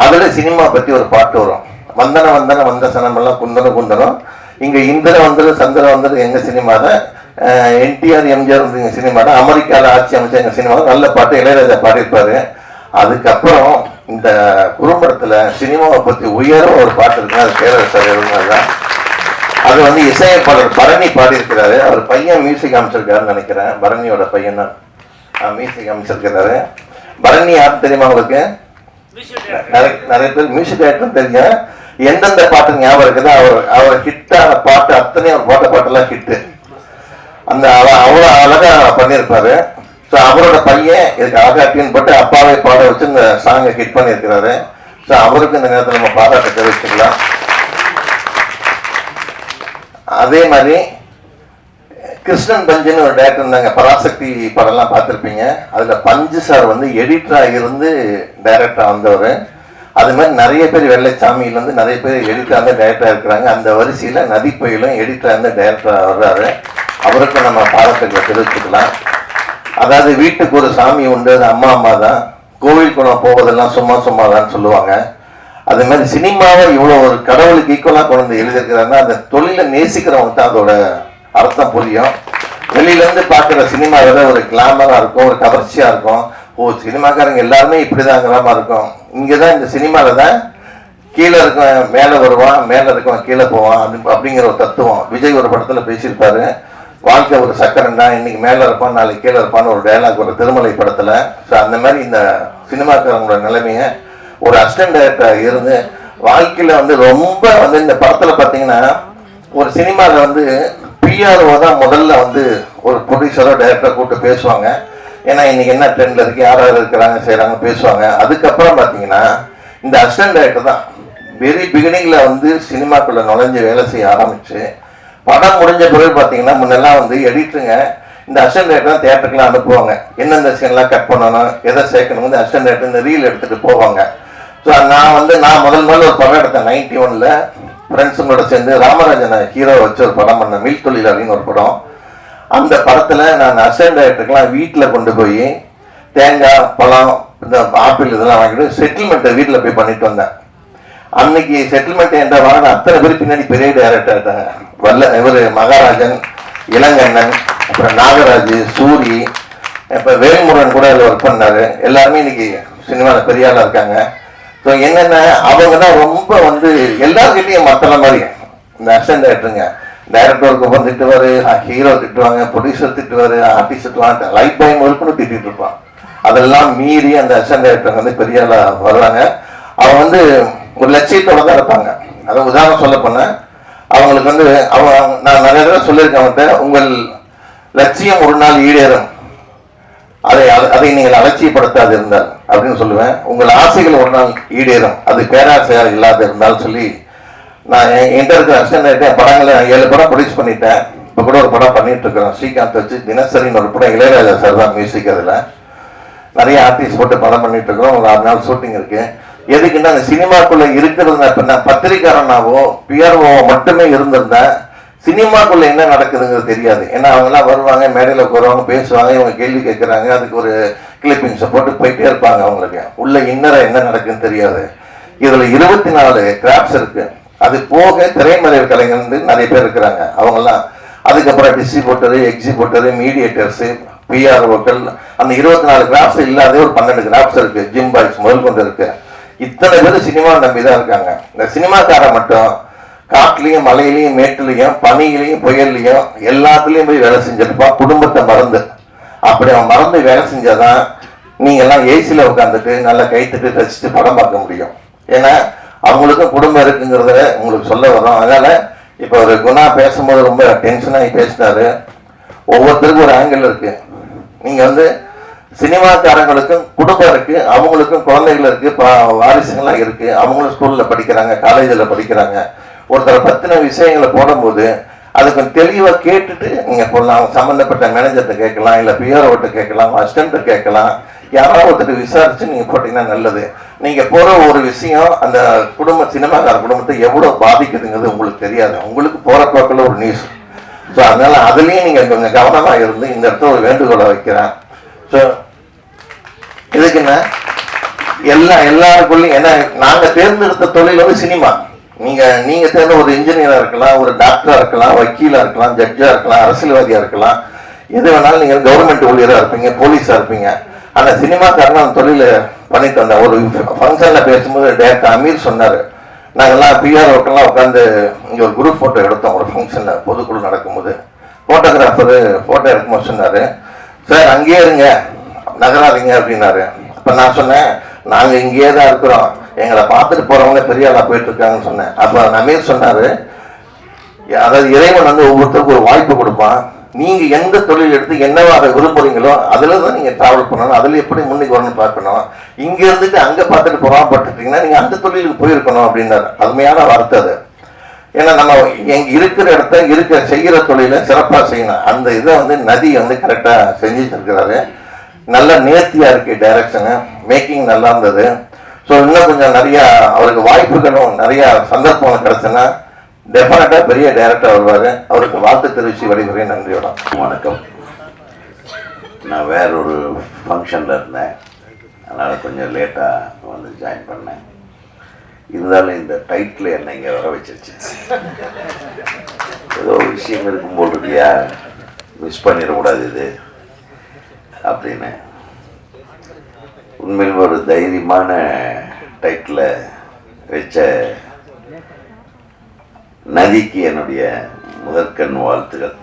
அதில் சினிமா பற்றி ஒரு பாட்டு வரும். வந்தன வந்தன வந்த சனமெல்லாம் குந்தன குந்தனம், இங்கே இந்திர வந்துடும் சந்திர வந்துடும் எங்கள் சினிமாவில், என்டிஆர் எம்ஜிஆர் வந்து எங்கள் சினிமாவில், அமெரிக்காவில் ஆட்சி அமைச்சா எங்கள் சினிமாவில். நல்ல பாட்டு இளையராஜா பாடியிருப்பார். அதுக்கப்புறம் இந்த குறும்படத்தில் சினிமாவை பற்றி உயர ஒரு பாட்டு இருக்குன்னா அது பேரரசர் தான். அது வந்து இசையமைப்பாளர் பரணி பாடியிருக்கிறாரு. அவர் பையன் மியூசிக் அமைச்சிருக்காருன்னு நினைக்கிறேன். பரணியோட பையன் தான் மியூசிக் அமைச்சிருக்கிறாரு. பரணி யார் தெரியுமா உங்களுக்கு? நிறைய பேர் மியூசிக் டைரக்டரும் தெரியும். எந்தெந்த பாட்டு ஞாபகம் இருக்குதோ அவர் ஹிட்டான பாட்டு அத்தனையும் அவர் போட்ட பாட்டெல்லாம் ஹிட்டு. அந்த அவ்வளோ அழகா பண்ணியிருப்பாரு. ஸோ அவரோட பையன் இதுக்கு அழகா டியூன் போட்டு அப்பாவே பாட வச்சு இந்த சாங்கை ஹிட் பண்ணியிருக்கிறாரு. ஸோ அவருக்கு இந்த நேரத்தில் நம்ம பாராட்ட தெரிவிச்சுக்கலாம். அதே மாதிரி கிருஷ்ணன் பஞ்சுன்னு ஒரு டேரக்டர் இருந்தாங்க. பராசக்தி படம்லாம் பார்த்துருப்பீங்க. அதில் பஞ்சு சார் வந்து எடிட்டராக இருந்து டைரக்டராக வந்தவர். அது மாதிரி நிறைய பேர் வெள்ளைச்சாமியிலேருந்து நிறைய பேர் எடிட்டராக இருந்து டைரக்டராக இருக்கிறாங்க. அந்த வரிசையில் நதிப்பொயிலும் எடிட்டராக இருந்து டைரக்டராக வர்றாரு. அவருக்கு நம்ம பாராட்டுகளை தெரிவிச்சுக்கலாம். அதாவது வீட்டுக்கு ஒரு சாமி உண்டு, அது அம்மா அம்மா தான். கோவில் குளம் போவதெல்லாம் சும்மா சும்மா தான் சொல்லுவாங்க. அது மாதிரி சினிமாவை இவ்வளோ ஒரு கடவுளுக்கு ஈக்குவலாக கொண்டு வந்து எழுதியிருக்கிறாங்கன்னா அந்த தொழிலை நேசிக்கிறவங்க தான் அதோட அர்த்தம் புரியும். வெளியிலேருந்து பார்க்குற சினிமா விட ஒரு கிளாமராக இருக்கும், ஒரு கவர்ச்சியாக இருக்கும். ஓ, சினிமாக்காரங்க எல்லாருமே இப்படி தான் கிளாமராக இருக்கும். இங்கே தான் இந்த சினிமாவில் தான் கீழே இருக்கவன் மேலே வருவான், மேலே இருக்கவன் கீழே போவான் அப்படிங்கிற ஒரு தத்துவம். விஜய் ஒரு படத்தில் பேசியிருப்பாரு. வாழ்க்கை ஒரு சக்கரம் தான், இன்னைக்கு மேலே இருப்பான் நாளைக்கு கீழே இருப்பான்னு ஒரு டைலாக் ஒரு திருமலை படத்தில். ஸோ அந்த மாதிரி இந்த சினிமாக்காரங்களோட நிலைமையை ஒரு அசிஸ்டன்ட் டைரக்டராக இருந்து வாழ்க்கையில் வந்து ரொம்ப வந்து இந்த படத்தில் பார்த்தீங்கன்னா ஒரு சினிமாவில் வந்து பிஆர்ஓ தான் முதல்ல வந்து ஒரு ப்ரொடியூசரோ டைரக்டரை கூப்பிட்டு பேசுவாங்க. ஏன்னா இன்னைக்கு என்ன ட்ரெண்டில் இருக்குது, யார் யார் இருக்கிறாங்க செய்கிறாங்க பேசுவாங்க. அதுக்கப்புறம் பார்த்தீங்கன்னா இந்த அசிஸ்டன்ட் டைரக்டர் தான் வெரி பிகினிங்கில் வந்து சினிமாக்குள்ளே நுழைஞ்சு வேலை செய்ய ஆரம்பிச்சு படம் முடிஞ்ச பிறகு பார்த்தீங்கன்னா முன்னெல்லாம் வந்து எடிட்டருங்க இந்த அசிஸ்டன்ட் டைரக்டர் தான் தியேட்டருக்குலாம் அனுப்புவாங்க. எந்தெந்த சீன்லாம் கட் பண்ணணும், எதை சேர்க்கணும், இந்த அசிஸ்டன்ட் டைரக்டர் இந்த ரீல் எடுத்துகிட்டு போவாங்க. ஸோ நான் முதல் ஒரு படம் எடுத்தேன் 91ல் ஃப்ரெண்ட்ஸுங்களோட சேர்ந்து. ராமராஜனை ஹீரோ வச்சு ஒரு படம் பண்ணேன், மில் தொழிலாளின்னு ஒரு படம். அந்த படத்தில் நான் அசிஸ்டன்ட் டைரக்டருக்குலாம் வீட்டில் கொண்டு போய் தேங்காய் பழம் இந்த ஆப்பிள் இதெல்லாம் வாங்கிட்டு செட்டில்மெண்ட்டை வீட்டில் போய் பண்ணிட்டு வந்தேன். அன்னைக்கு செட்டில்மெண்ட் என்ற வாங்க அத்தனை பேர் பின்னாடி பெரிய டைரக்டர் ஆகிட்டாங்க. இவர் மகாராஜன், இளங்கண்ணன், அப்புறம் நாகராஜ், சூரி, இப்போ வேல்முருகன் கூட அதில் ஒர்க் பண்ணார். எல்லாருமே இன்னைக்கு சினிமாவில் பெரிய ஆளாக இருக்காங்க. ஸோ என்னென்ன அவங்க தான் ரொம்ப வந்து எல்லாருக்கிட்டையும் மற்ற மாதிரி இந்த அசிஸ்டன்ட் டைரக்டருங்க டைரக்டருக்கு ஒவ்வொரு திட்டுவார், ஹீரோ திட்டுவாங்க, ப்ரொடியூசர் திட்டுவார், ஆர்டிஸ்ட் திட்டுவாங்க, லைட் பாய் முதல்கூட திட்டிகிட்டு இருப்பான். அதெல்லாம் மீறி அந்த அசிஸ்டன்ட் டைரக்டர் வந்து பெரிய ஆளாக வருவாங்க. அவங்க வந்து ஒரு லட்சியத்தோட தான் இருப்பாங்க. அதை உதாரணம் சொல்ல போனேன், அவங்களுக்கு வந்து நான் நிறைய தடவை சொல்லியிருக்கேன் அவங்கள்ட்ட, உங்கள் லட்சியம் ஒரு நாள் ஈடேறும், அதை நீங்கள் அலட்சியப்படுத்தாது இருந்தால் அப்படின்னு சொல்லுவேன். உங்கள் ஆசைகள் ஒரு நாள் ஈடேறும், அது பேராசையாக இல்லாத இருந்தாலும் சொல்லி நான் என்கிட்ட இருக்கிற அசிஸ்டன்ட் படங்களை 7 படம் ப்ரொடியூஸ் பண்ணிட்டேன். இப்போ கூட ஒரு படம் பண்ணிட்டு இருக்கிறோம் ஸ்ரீகாந்த் வச்சு, தினசரின்னு ஒரு படம். இளையராஜா சார் தான் மியூசிக். அதில் நிறைய ஆர்டிஸ்ட் போட்டு படம் பண்ணிட்டு இருக்கிறோம். ஒரு 6 நாள் ஷூட்டிங் இருக்கு. எதுக்குன்னா அந்த சினிமாக்குள்ள இருக்கிறது, இப்போ நான் பத்திரிக்காரனாவோ பிஆர்ஓ மட்டுமே இருந்திருந்தேன் சினிமாக்குள்ள என்ன நடக்குதுங்கிறது தெரியாது. ஏன்னா அவங்கெல்லாம் வருவாங்க, மேடையில் வருவாங்க, பேசுவாங்க, இவங்க கேள்வி கேட்குறாங்க, அதுக்கு ஒரு கிளிப்பிங்ஸை போட்டு போயிட்டே இருப்பாங்க. அவங்களுக்கு உள்ள இன்னரை என்ன நடக்குதுன்னு தெரியாது. இதில் 24 கிராஃப்ட்ஸ் இருக்கு. அது போக திரைமறைவு கலைஞர் நிறைய பேர் இருக்கிறாங்க. அவங்கெல்லாம் அதுக்கப்புறம் டிஸ்ட்ரிபியூட்டரு, எக்ஸிபியூட்டரு, மீடியேட்டர்ஸு, பிஆர்ஓக்கள், அந்த 24 கிராஃப்ட்ஸ் இல்லாத ஒரு 12 கிராஃப்ட்ஸ் இருக்கு. ஜிம் பாய்ஸ் முதல் கொண்டு இருக்கு. இத்தனை பேர் சினிமா நம்பி தான் இருக்காங்க. இந்த சினிமாக்காரன் மட்டும் காட்டுலையும் மலையிலையும் மேட்டுலையும் பனியிலையும் புயல்லையும் எல்லாத்துலேயும் போய் வேலை செஞ்சிருப்பான், குடும்பத்தை மறந்து. அப்படி அவன் மறந்து வேலை செஞ்சாதான் நீங்க எல்லாம் ஏசியில் உட்காந்துட்டு நல்லா கைத்துட்டு ரசித்து படம் பார்க்க முடியும். ஏன்னா அவங்களுக்கும் குடும்பம் இருக்குங்கிறத உங்களுக்கு சொல்ல வரும். அதனால இப்போ ஒரு குணா பேசும்போது ரொம்ப டென்ஷனாகி பேசினாரு. ஒவ்வொருத்தருக்கும் ஒரு ஆங்கிள் இருக்கு. நீங்க வந்து சினிமாக்காரங்களுக்கும் குடும்பம் இருக்கு, அவங்களுக்கும் குழந்தைகள் இருக்கு, வாரிசுகள்லாம் இருக்கு, அவங்களும் ஸ்கூல்ல படிக்கிறாங்க, காலேஜில் படிக்கிறாங்க. ஒருத்தரை பத்தின விஷயங்களை போடும்போது அதை கொஞ்சம் தெளிவாக கேட்டுட்டு நீங்கள் போடலாம். சம்மந்தப்பட்ட மேனேஜர்கிட்ட கேட்கலாம், இல்லை பிஆர்ஓட்ட கேட்கலாம், அசிஸ்டண்ட்டை கேட்கலாம், யாராவது ஒருத்தர் விசாரிச்சு நீங்க போட்டீங்கன்னா நல்லது. நீங்க போற ஒரு விஷயம் அந்த சினிமாக்கார குடும்பத்தை எவ்வளவு பாதிக்குதுங்கிறது உங்களுக்கு தெரியாது. உங்களுக்கு போற போக்கில் ஒரு நியூஸ். ஸோ அதனால அதுலயும் நீங்க கொஞ்சம் கவனமா இருந்து இந்த இடத்துல ஒரு வேண்டுகோளை வைக்கிறேன். ஸோ இதுக்குன்னா எல்லாருக்குள்ளயும் ஏன்னா நாங்க தேர்ந்தெடுத்த தொழில் வந்து சினிமா. நீங்க தேர்ந்த ஒரு இன்ஜினியரா இருக்கலாம், ஒரு டாக்டரா இருக்கலாம், வக்கீலா இருக்கலாம், ஜட்ஜா இருக்கலாம், அரசியல்வாதியா இருக்கலாம், எது வேணாலும் நீங்க கவர்மெண்ட் ஊழியரா இருப்பீங்க, போலீஸா இருப்பீங்க. ஆனா சினிமாக்காரன் அந்த தொழில பண்ணிட்டு வந்த ஒரு ஃபங்க்ஷன்ல பேசும்போது டேரக்டர் அமீர் சொன்னாரு, நாங்கெல்லாம் பிஆர்ஓக்கெல்லாம் உட்காந்து இங்க ஒரு குரூப் போட்டோ எடுத்தோம் ஒரு ஃபங்க்ஷன்ல பொதுக்குழு நடக்கும்போது. போட்டோகிராஃபரு போட்டோ எடுக்கும்போது சொன்னாரு, சார் அங்கேயே இருங்க நகராதீங்க அப்படின்னாரு. அப்ப நான் சொன்னேன், நாங்க இங்கேயே தான் இருக்கிறோம், எங்களை பார்த்துட்டு போறவங்க பெரிய ஆளா போயிட்டு இருக்காங்கன்னு சொன்னேன். அப்ப அமீர் சொன்னாரு, அதாவது இறைவன் வந்து ஒவ்வொருத்தருக்கும் ஒரு வாய்ப்பு கொடுப்பான். நீங்க எந்த தொழில் எடுத்து என்னவா அதை விரும்புறீங்களோ அதுல தான் நீங்க டிராவல் பண்ணணும், அதுல எப்படி முன்னுக்கு வரணும்னு பார்க்கணும். இங்க இருந்துட்டு அங்க பார்த்துட்டு பொறாமப்பட்டுட்டீங்கன்னா நீங்க அந்த தொழிலுக்கு போயிருக்கணும் அப்படின்னாரு. அருமையான வார்த்தை அது. ஏன்னா நம்ம எங்க இருக்கிற இடத்த செய்கிற தொழில சிறப்பா செய்யணும். அந்த இதை வந்து நதி வந்து கரெக்டா செஞ்சுட்டு இருக்கிறாரு. நல்ல நேர்த்தியா இருக்கு டைரக்ஷனு, மேக்கிங் நல்லா இருந்தது. ஸோ இன்னும் கொஞ்சம் நிறைய அவருக்கு வாய்ப்புகளும் நிறைய சந்தர்ப்பம் கிடைச்சுன்னா டெஃபினட்டா பெரிய டைரக்டர் வருவாரு. அவருக்கு வாழ்த்து தெரிவித்து விடைபெறுகிறேன். நன்றியோட வணக்கம். நான் வேற ஒரு ஃபங்க்ஷனில் இருந்தேன், அதனால் கொஞ்சம் லேட்டாக வந்து ஜாயின் பண்ணேன். இருந்தாலும் இந்த டைட்டில் என்னை இங்கே வர வச்சிருச்சு. ஏதோ ஒரு விஷயம் இருக்கும்போது இருக்கியா, மிஸ் பண்ணிடக்கூடாது இது அப்படின்னு. உண்மையில் ஒரு தைரியமான டைட்டில் வச்ச நதிக்கு என்னுடைய முதற்கண் வாழ்த்துக்கள்.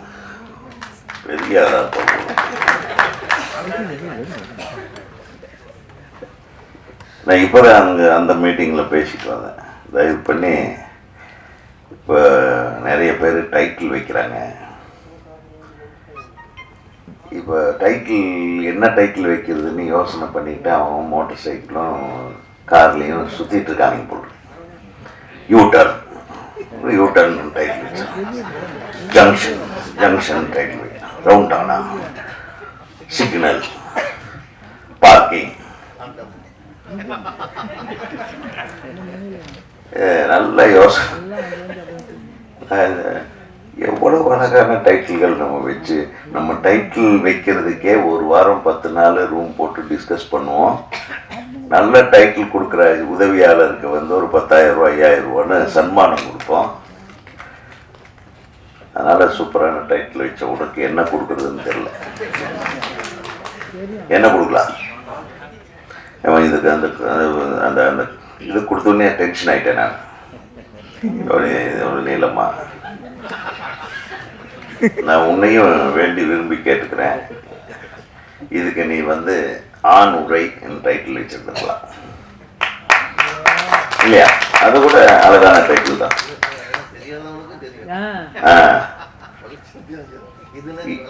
பெரிய நான் இப்போ அந்த மீட்டிங்கில் பேசிட்டு வந்தேன். தயவு பண்ணி இப்போ நிறைய பேர் டைட்டில் வைக்கிறாங்க. இப்போ டைட்டில் என்ன டைட்டில் வைக்கிறதுன்னு யோசனை பண்ணிக்கிட்டு அவன் மோட்டர் சைக்கிளும் கார்லேயும் சுற்றிட்டு இருக்காங்க. போல் யூட்டர்ன் டைட்டில் வச்சான், ஜங்ஷன் டைட்டில் வைக்கலாம், ரவுண்டானா, சிக்னல், பார்க்கிங். நல்ல யோசனை. எவ்வளவு அழகான டைட்டில்கள் நம்ம வச்சு, நம்ம டைட்டில் வைக்கிறதுக்கே ஒரு வாரம் 10 நாள் ரூம் போட்டு டிஸ்கஸ் பண்ணுவோம். நல்ல டைட்டில் கொடுக்குற உதவியாளருக்கு வந்து ஒரு 10,000 ரூபா 5,000 ரூபான்னு சன்மானம் கொடுப்போம். அதனால சூப்பரான டைட்டில் வச்ச உனக்கு என்ன கொடுக்குறதுன்னு தெரியல. என்ன கொடுக்கலாம்? இதுக்கு அந்த அந்த அந்த இது கொடுத்தோன்னே டென்ஷன் ஆகிட்டேன் நான். ஒரு நீளமா நான் உன்னையும் வேண்டி விரும்பி கேட்டுக்கிறேன், இதுக்கு நீ வந்து ஆண் உரை என் டைட்டில் வச்சிருந்துருக்கலாம் இல்லையா? அது கூட அழகான டைட்டில் தான்.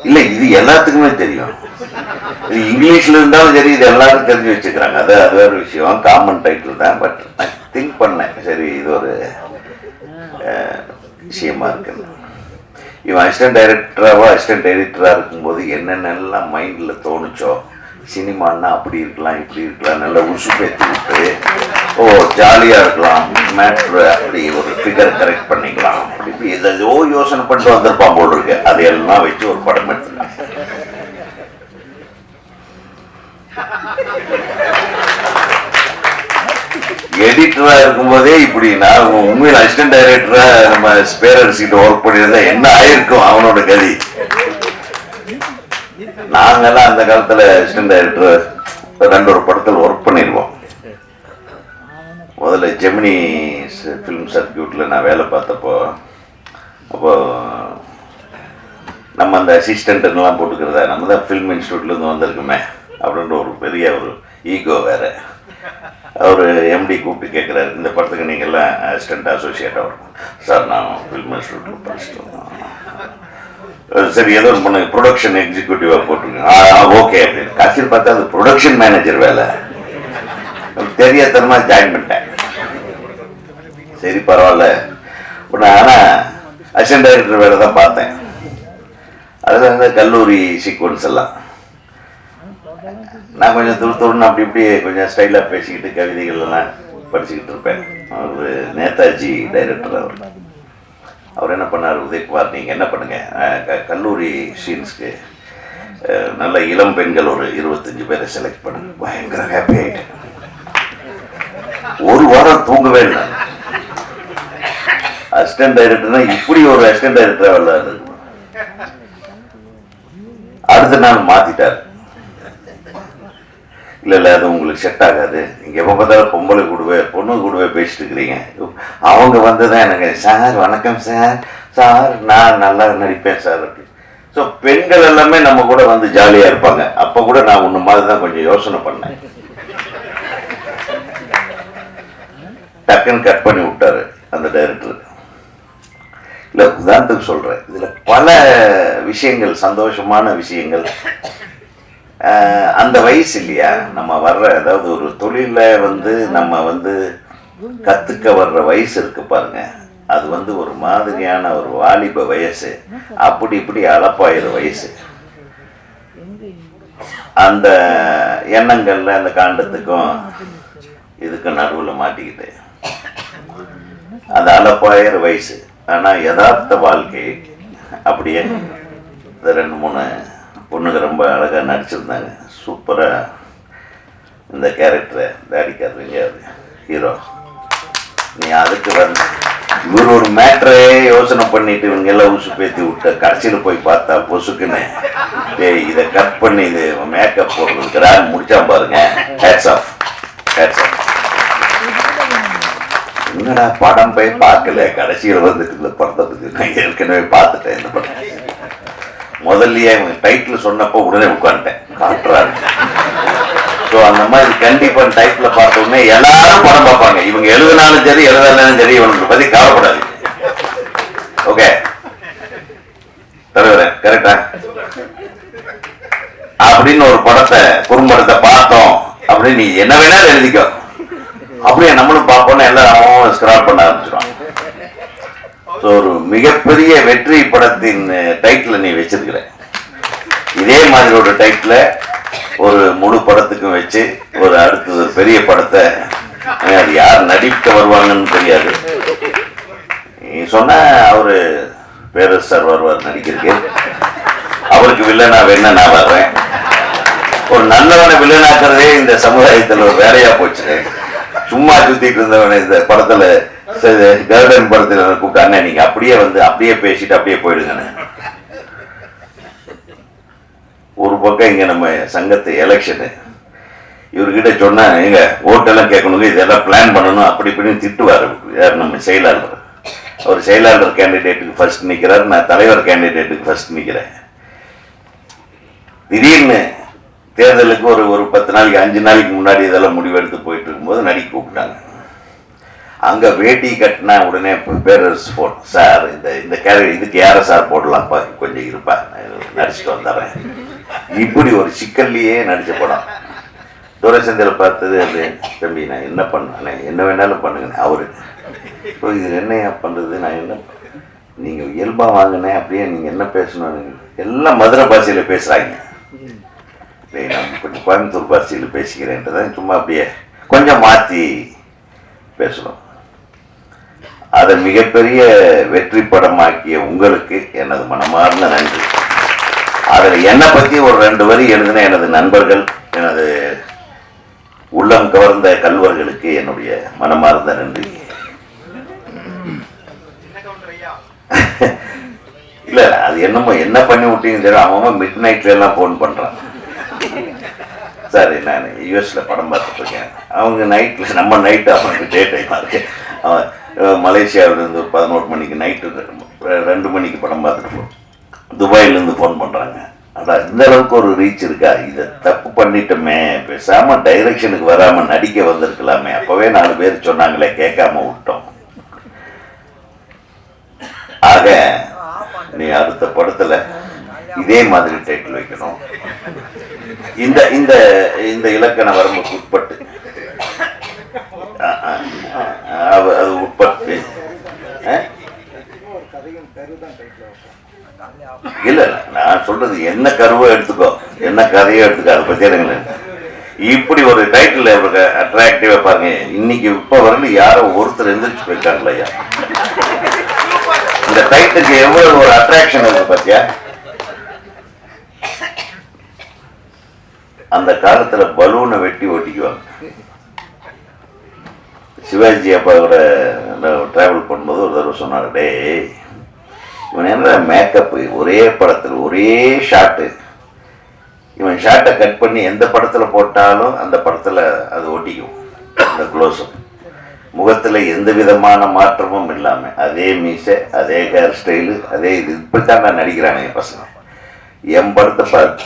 இல்ல இது எல்லாத்துக்குமே தெரியும். இது இங்கிலீஷ்ல இருந்தாலும் சரி, இது எல்லாரும் தெரிஞ்சு வச்சுக்கிறாங்க. அது வேற விஷயம், காமன் டைட்டில் தான். பட் நான் திங்க் பண்ணேன், சரி இது ஒரு விஷயமா இருக்குன்னு. இவன் அசிஸ்டன்ட் எடிட்டரா இருக்கும்போது என்னென்னலாம் மைண்ட்ல தோணுச்சோ, சினிமான்னா அப்படி இருக்கலாம் இப்படி இருக்கலாம், நல்லா உசுப்பேற்றி விட்டு ஜாலியா இருக்கலாம், மேட்ரு அப்படி ஒரு ஃபிகர் கரெக்ட் பண்ணிக்கலாம், அப்படி ஏதோ யோசனை பண்ணிட்டு வந்திருப்பான் போல் இருக்கு. அதையெல்லாம் வச்சு ஒரு படம் எடுத்துக்கலாம். எடிட்டரா இருக்கும்போதே இப்படி நான் உண்மையில் அசிஸ்டன்ட் டைரக்டரா நம்ம பேரரசிட்ட ஒர்க் பண்ணியிருந்தா என்ன ஆயிருக்கும் அவனோட கதி. நாங்கெல்லாம் அந்த காலத்துல அசிஸ்டன்ட் டைரக்டர் 2 படத்தில் ஒர்க் பண்ணிருவோம். முதல்ல ஜெமினி ஃபிலிம் சர்க்கியூட்ல நான் வேலை பார்த்தப்போ, அப்போ நம்ம அந்த அசிஸ்டன்ட்லாம் போட்டுக்கிறதா, நம்ம தான் ஃபிலிம் இன்ஸ்டியூட்ல இருந்து வந்திருக்குமே அப்படின்ற ஒரு பெரிய ஒரு ஈகோ வேற. அவர் எம்டி கூப்பிட்டு கேட்குறாரு, இந்த படத்துக்கு நீங்கள்லாம் அசிஸ்டன்ட் அசோசியேட்டாக இருக்கும். சார் நான் ஃபிலிம் இன்ஸ்டியூட்டில் படிச்சுட்டு சரி ஏதோ ஒன்று பண்ணுங்க, ப்ரொடக்ஷன் எக்ஸிக்யூட்டிவாக போட்டுருங்க. ஓகே அப்படின்னு. கடைசியில் பார்த்தா அது ப்ரொடக்ஷன் மேனேஜர் வேலை. தெரியாதனமாக ஜாயின் பண்ணிட்டேன். சரி பரவாயில்ல. ஆனால் அசிஸ்டன்ட் டைரக்டர் வேலை தான் பார்த்தேன். அதில் வந்து கல்லூரி சீக்வன்ஸ் எல்லாம் நான் கொஞ்சம் துருன்னு அப்படி இப்படி கொஞ்சம் ஸ்டைலாக பேசிக்கிட்டு கவிதைகள் எல்லாம் படிச்சுக்கிட்டு இருப்பேன். அவர் நேதாஜி டைரக்டர். அவர் என்ன பண்ணார், உதயகுமார் நீங்கள் என்ன பண்ணுங்க, கல்லூரி சீன்ஸ்க்கு நல்ல இளம் பெண்கள் ஒரு 25 பேரை செலக்ட் பண்ணுங்க. பயங்கர ஹாப்பி ஆகிட்டேன். ஒரு வாரம் தூங்கவே இல்லை. அசிஸ்டன்ட் டைரக்டர்னா இப்படி ஒரு அசிஸ்டன்ட் டைரக்டரா வரலாறு. அடுத்த நாள் மாத்திட்டார். இல்லை அது உங்களுக்கு செட் ஆகாது, நீங்கள் எப்போ பார்த்தாலும் பொம்பளை கூடவே பொண்ணு கூடவே பேசிட்டு இருக்கிறீங்க. அவங்க வந்து தான் எனக்கு சார் வணக்கம் சார் நான் நல்லா நடிப்பேன் சார் அப்படி. ஸோ பெண்கள் எல்லாமே நம்ம கூட வந்து ஜாலியாக இருப்பாங்க. அப்போ கூட நான் ஒன்று மாதிரி தான் கொஞ்சம் யோசனை பண்ணேன். டக்குன்னு கட் பண்ணி விட்டாரு அந்த டைரக்டர். இல்லை உதாரணத்துக்கு சொல்கிறேன், இதில் பல விஷயங்கள் சந்தோஷமான விஷயங்கள். அந்த வயசு இல்லையா நம்ம வர்ற, அதாவது ஒரு தொழில வந்து நம்ம வந்து கற்றுக்க வர்ற வயசு இருக்கு பாருங்க, அது வந்து ஒரு மாதிரியான ஒரு வாலிப வயசு. அப்படி இப்படி அளப்பாயிர வயசு. அந்த எண்ணங்கள்ல அந்த காண்டத்துக்கும் இதுக்கும் நடுவில் மாட்டிக்கிட்டு அந்த அளப்பாயிர வயசு. ஆனால் யதார்த்த வாழ்க்கை அப்படியே இந்த 2-3 பொண்ணுங்க ரொம்ப அழகாக நடிச்சிருந்தாங்க. சூப்பராக இந்த கேரக்டரை தாடிக்காரங்க ஹீரோ. நீ அதுக்கு வந்து இவர் ஒரு மேட்ரே யோசனை பண்ணிட்டு இவங்க எல்லாம் ஊசு பேத்தி விட்ட கடைசியில் போய் பார்த்தா பொசுக்குன்னு இதை கட் பண்ணி இது மேக்கப் போடுறதுக்கு முடிச்சா பாருங்க. Hats off. என்னடா படம் போய் பார்க்கல, கடைசியில் வந்துட்டு இந்த படத்தை பற்றி நான் ஏற்கனவே பார்த்துட்டேன். இந்த படம் முதல்லயே டைட்டில் சொன்னப்போ உடனே உட்காந்துட்டேன், காட்டுறாரு. ஸோ அந்த மாதிரி கண்டிப்பா டைட்டில் பார்த்த உடனே எல்லாரும் படம் பார்ப்பாங்க. இவங்க எழுதினாலும் சரி எழுதனாலும் சரி இவங்களை பத்தி கவலைப்படாது. ஓகே தலைவரே கரெக்டா அப்படின்னு ஒரு படத்தை குறும்படத்தை பார்த்தோம் அப்படின்னு நீ என்ன வேணாலும் எழுதிக்கோ, அப்படியே நம்மளும் பார்ப்போம்னா எல்லாரும் ஸ்கிராப் பண்ண ஆரம்பிச்சிடும். ஸோ ஒரு மிகப்பெரிய வெற்றி படத்தின் டைட்டில் நீ வச்சிருக்கிற. இதே மாதிரி ஒரு டைட்டில் ஒரு முழு படத்துக்கும் வச்சு ஒரு அடுத்தது பெரிய படத்தை, அது யார் நடிக்க வருவாங்கன்னு தெரியாது. நீ சொன்ன அவரு பேரரசு சார் வருவார் நடிக்கிறதுக்கு. அவருக்கு வில்லனா வேணா நான் வர்றேன். ஒரு நல்லவனை வில்லனாக்குறதே இந்த சமுதாயத்தில் ஒரு வேலையா போச்சு. சும்மா சுத்திட்டு இருந்தவனை இந்த படத்துல கருடன் படத்துல கூப்பிட்டாங்க, நீங்க அப்படியே வந்து அப்படியே பேசிட்டு அப்படியே போயிடுங்க. ஒரு பக்கம் இங்க நம்ம சங்கத்து எலெக்ஷனு, இவர்கிட்ட சொன்னா எங்க ஓட்டெல்லாம் கேட்கணுங்க, இதெல்லாம் பிளான் பண்ணணும் அப்படி இப்படின்னு திட்டுவார். யார் நம்ம செயலாளர். அவர் செயலாளர் கேண்டிடேட்டுக்கு ஃபர்ஸ்ட் நிற்கிறார், நான் தலைவர் கேண்டிடேட்டுக்கு ஃபர்ஸ்ட் நிற்கிறேன். திடீர்னு தேர்தலுக்கு ஒரு 10 நாளைக்கு 5 நாளைக்கு முன்னாடி இதெல்லாம் முடிவெடுத்து போயிட்டு இருக்கும்போது நடிக்க கூப்பிட்டாங்க. அங்க வேட்டி கட்டினா உடனே பேரரசு போன், சார் இந்த கேரக்டர் இதுக்கு யாரை சார் போடலாம்ப்பா, கொஞ்சம் இருப்பா நடிச்சுட்டு வந்துடுறேன். இப்படி ஒரு சிக்கல்லையே நடிச்ச படம். துரைசந்தில் பார்த்தது அது, தம்பி நான் என்ன பண்ணேன், என்ன வேணாலும் பண்ணுங்கண்ணே. அவரு இப்போ இது என்னையா பண்றது, நான் என்ன நீங்க இயல்பா வாங்கினேன், அப்படியே நீங்க என்ன பேசணும், எல்லாம் மதுரை பாஷையில பேசுறாங்க. நான் கொஞ்சம் கோயம்புத்தூர் பாஷையில் பேசிக்கிறேன்றதான் சும்மா அப்படியே கொஞ்சம் மாற்றி பேசணும். அதை மிகப்பெரிய வெற்றி படமாக்கிய உங்களுக்கு எனது மனமார்ந்த நன்றி. அதில் என்னை பற்றி ஒரு 2 வரி எழுதின எனது நண்பர்கள், எனது உள்ளம் கவர்ந்த கல்வர்களுக்கு என்னுடைய மனமார்ந்த நன்றி. இல்லை அது என்னமோ என்ன பண்ணி விட்டீங்கன்னு தெரியும். அவன் மிட் நைட்ல எல்லாம் ஃபோன் பண்ணுறான். சார் நான் யூஎஸ்ல படம் பார்த்துட்டு இருக்கேன். அவங்க நைட்டில் நம்ம நைட்டு அவனுக்கு டே டைமாக இருக்கு. அவன் மலேசியாவிலேருந்து ஒரு 11 மணிக்கு நைட்டு 2 மணிக்கு படம் பார்த்துட்டு துபாயிலேருந்து ஃபோன் பண்ணுறாங்க. அதான் இந்த அளவுக்கு ஒரு ரீச் இருக்கா, இதை தப்பு பண்ணிட்டோமே, பேசாமல் டைரக்ஷனுக்கு வராமல் நடிக்க வந்திருக்கலாமே, அப்போவே 4 பேர் சொன்னாங்களே கேட்காம விட்டோம். ஆக நீ அடுத்த படத்துல இதே மாதிரி டைட்டில் வைக்கணும். இந்த இந்த இந்த இலக்கண வரம்புக்கு உட்பட்டு அது உட்பட்டு இல்ல நான் சொல்றது என்ன கருவோ எடுத்துக்கோ, என்ன கதையோ எடுத்துக்கோ, அதை பத்தி எனக்கு இப்படி ஒரு டைட்டில் இவருக்கு அட்ராக்டிவா பாருங்க. இன்னைக்கு இப்ப வரல யாரோ ஒருத்தர் எந்திரிச்சு போயிருக்காங்களா ஐயா? இந்த டைட்டிலுக்கு எவ்வளவு ஒரு அட்ராக்ஷன் இருக்கு பாத்தியா? அந்த காலத்துல பலூனை வெட்டி ஓட்டிக்குவாங்க. சிவாஜி அப்பா கூட டிராவல் பண்ணும்போது ஒரு தடவை சொன்னார், டே இவன் என்ன மேக்கப்பு, ஒரே படத்தில் ஒரே ஷாட்டு, இவன் ஷாட்டை கட் பண்ணி எந்த படத்தில் போட்டாலும் அந்த படத்தில் அது ஒட்டிக்கும். அந்த க்ளோஸும் முகத்தில் எந்த விதமான மாற்றமும் இல்லாமல் அதே மீசை, அதே ஹேர் ஸ்டைலு, அதே இது. இப்படித்தான் நான் நடிக்கிறாங்க என் பசங்க. என் படத்தை பார்த்து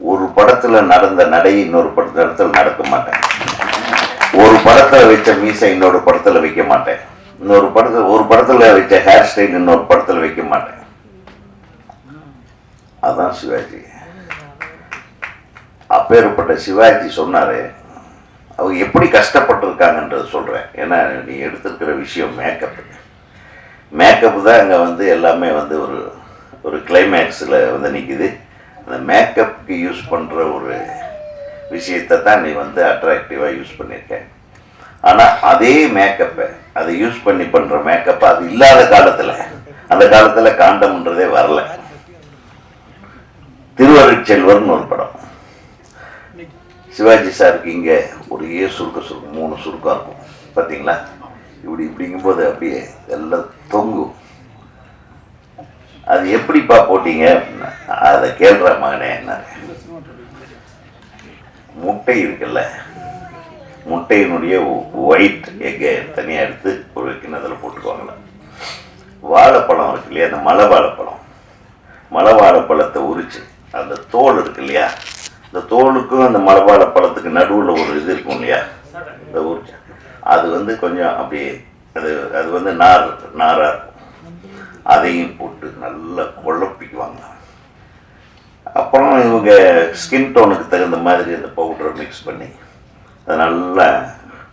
ஒரு படத்தில் நடந்த நடை இன்னொரு படத்தில் நடக்க மாட்டேன். ஒரு படத்தில் வச்ச மீசை இன்னொரு படத்தில் வைக்க மாட்டேன். ஒரு படத்தில் வச்ச ஹேர் ஸ்டைல் இன்னொரு படத்தில் வைக்க மாட்டேன். அதான் சிவாஜி. அப்பேற்பட்ட சிவாஜி சொன்னாரு. அவங்க எப்படி கஷ்டப்பட்டிருக்காங்கன்றது சொல்றேன். ஏன்னா நீ எடுத்திருக்கிற விஷயம் மேக்கப் தான் அங்கே வந்து எல்லாமே வந்து ஒரு கிளைமேக்ஸில் வந்து நிற்குது. அந்த மேக்கப்புக்கு யூஸ் பண்ணுற ஒரு விஷயத்தை தான் நீ வந்து அட்ராக்டிவாக யூஸ் பண்ணியிருக்க. ஆனால் அதே மேக்கப்பை அதை யூஸ் பண்ணி பண்ணுற மேக்கப்பை அது இல்லாத காலத்தில், அந்த காலத்தில் காண்டம்ன்றதே வரல. திருவருட்செல்வர்னு ஒரு படம் சிவாஜி சாருக்கு இங்கே ஒரே சுருக்கம் 3 சுருக்கம் இருக்கும் பார்த்தீங்களா? இப்படிங்கும்போது அப்படியே எல்லாம் தொங்கும். அது எப்படிப்பா போட்டீங்க? அதை கேள்ற மகனே என்ன, முட்டை இருக்குல்ல, முட்டையினுடைய ஒயிட் எக்கை தனியாக எடுத்து ஒரு கிண்ணத்தில் போட்டுக்குவாங்களே. வாழைப்பழம் இருக்கு இல்லையா, அந்த மலை வாழைப்பழத்தை உரிச்சு அந்த தோல் இருக்கு இல்லையா, இந்த தோலுக்கும் அந்த மலை வாழைப்பழத்துக்கு நடுவில் ஒரு இது இருக்கும் இல்லையா, இந்த உரிச்சு அது வந்து கொஞ்சம் அப்படியே அது வந்து நாராக இருக்கும். அதையும் போட்டு நல்லா குழப்பிக்குவாங்க. அப்புறம் இவங்க ஸ்கின் டோனுக்கு தகுந்த மாதிரி அந்த பவுடரை மிக்ஸ் பண்ணி அதை நல்லா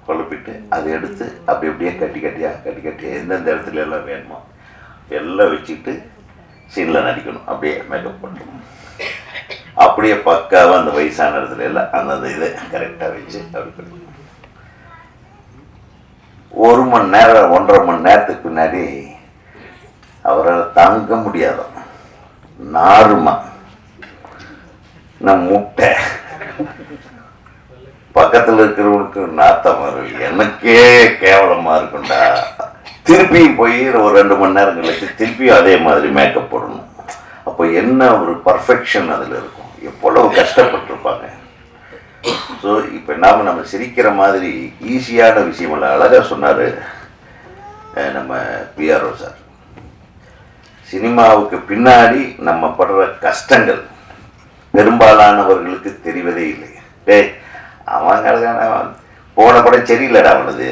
குழப்பிட்டு அதை எடுத்து அப்படியே கட்டி எந்தெந்த இடத்துல எல்லாம் வேணுமோ எல்லாம் வச்சுக்கிட்டு சீனில் நடிக்கணும். அப்படியே மேக்கப் பண்ணணும். அப்படியே பக்காவாக அந்த வயசான இடத்துல எல்லாம் அந்தந்த இதை கரெக்டாக வச்சு அப்படி பண்ணணும். 1 மணி நேரம் 1.5 மணி நேரத்துக்கு பின்னாடி அவரால் தாங்க முடியாத நாருமா முட்டை பக்கத்தில் இருக்கிறவனுக்கு நாத்தம் வரும், எனக்கே கேவலமா இருக்குண்டா. திருப்பியும் போய் ஒரு 2 மணி நேரம் கழிச்சு திருப்பியும் அதே மாதிரி மேக்கப் போடணும். அப்போ என்ன ஒரு பர்ஃபெக்ஷன் அதில் இருக்கும், எவ்வளவு கஷ்டப்பட்டிருப்பாங்க. ஸோ இப்போ நம்ம சிரிக்கிற மாதிரி ஈஸியான விஷயம் இல்லை. அழகாக சொன்னார் நம்ம பிஆர்ஓ சார். சினிமாவுக்கு பின்னாடி நம்ம படுற கஷ்டங்கள் பெரும்பாலானவர்களுக்கு தெரிவதே இல்லை. அவங்க போன படம் சரியில்லைடா அவனது,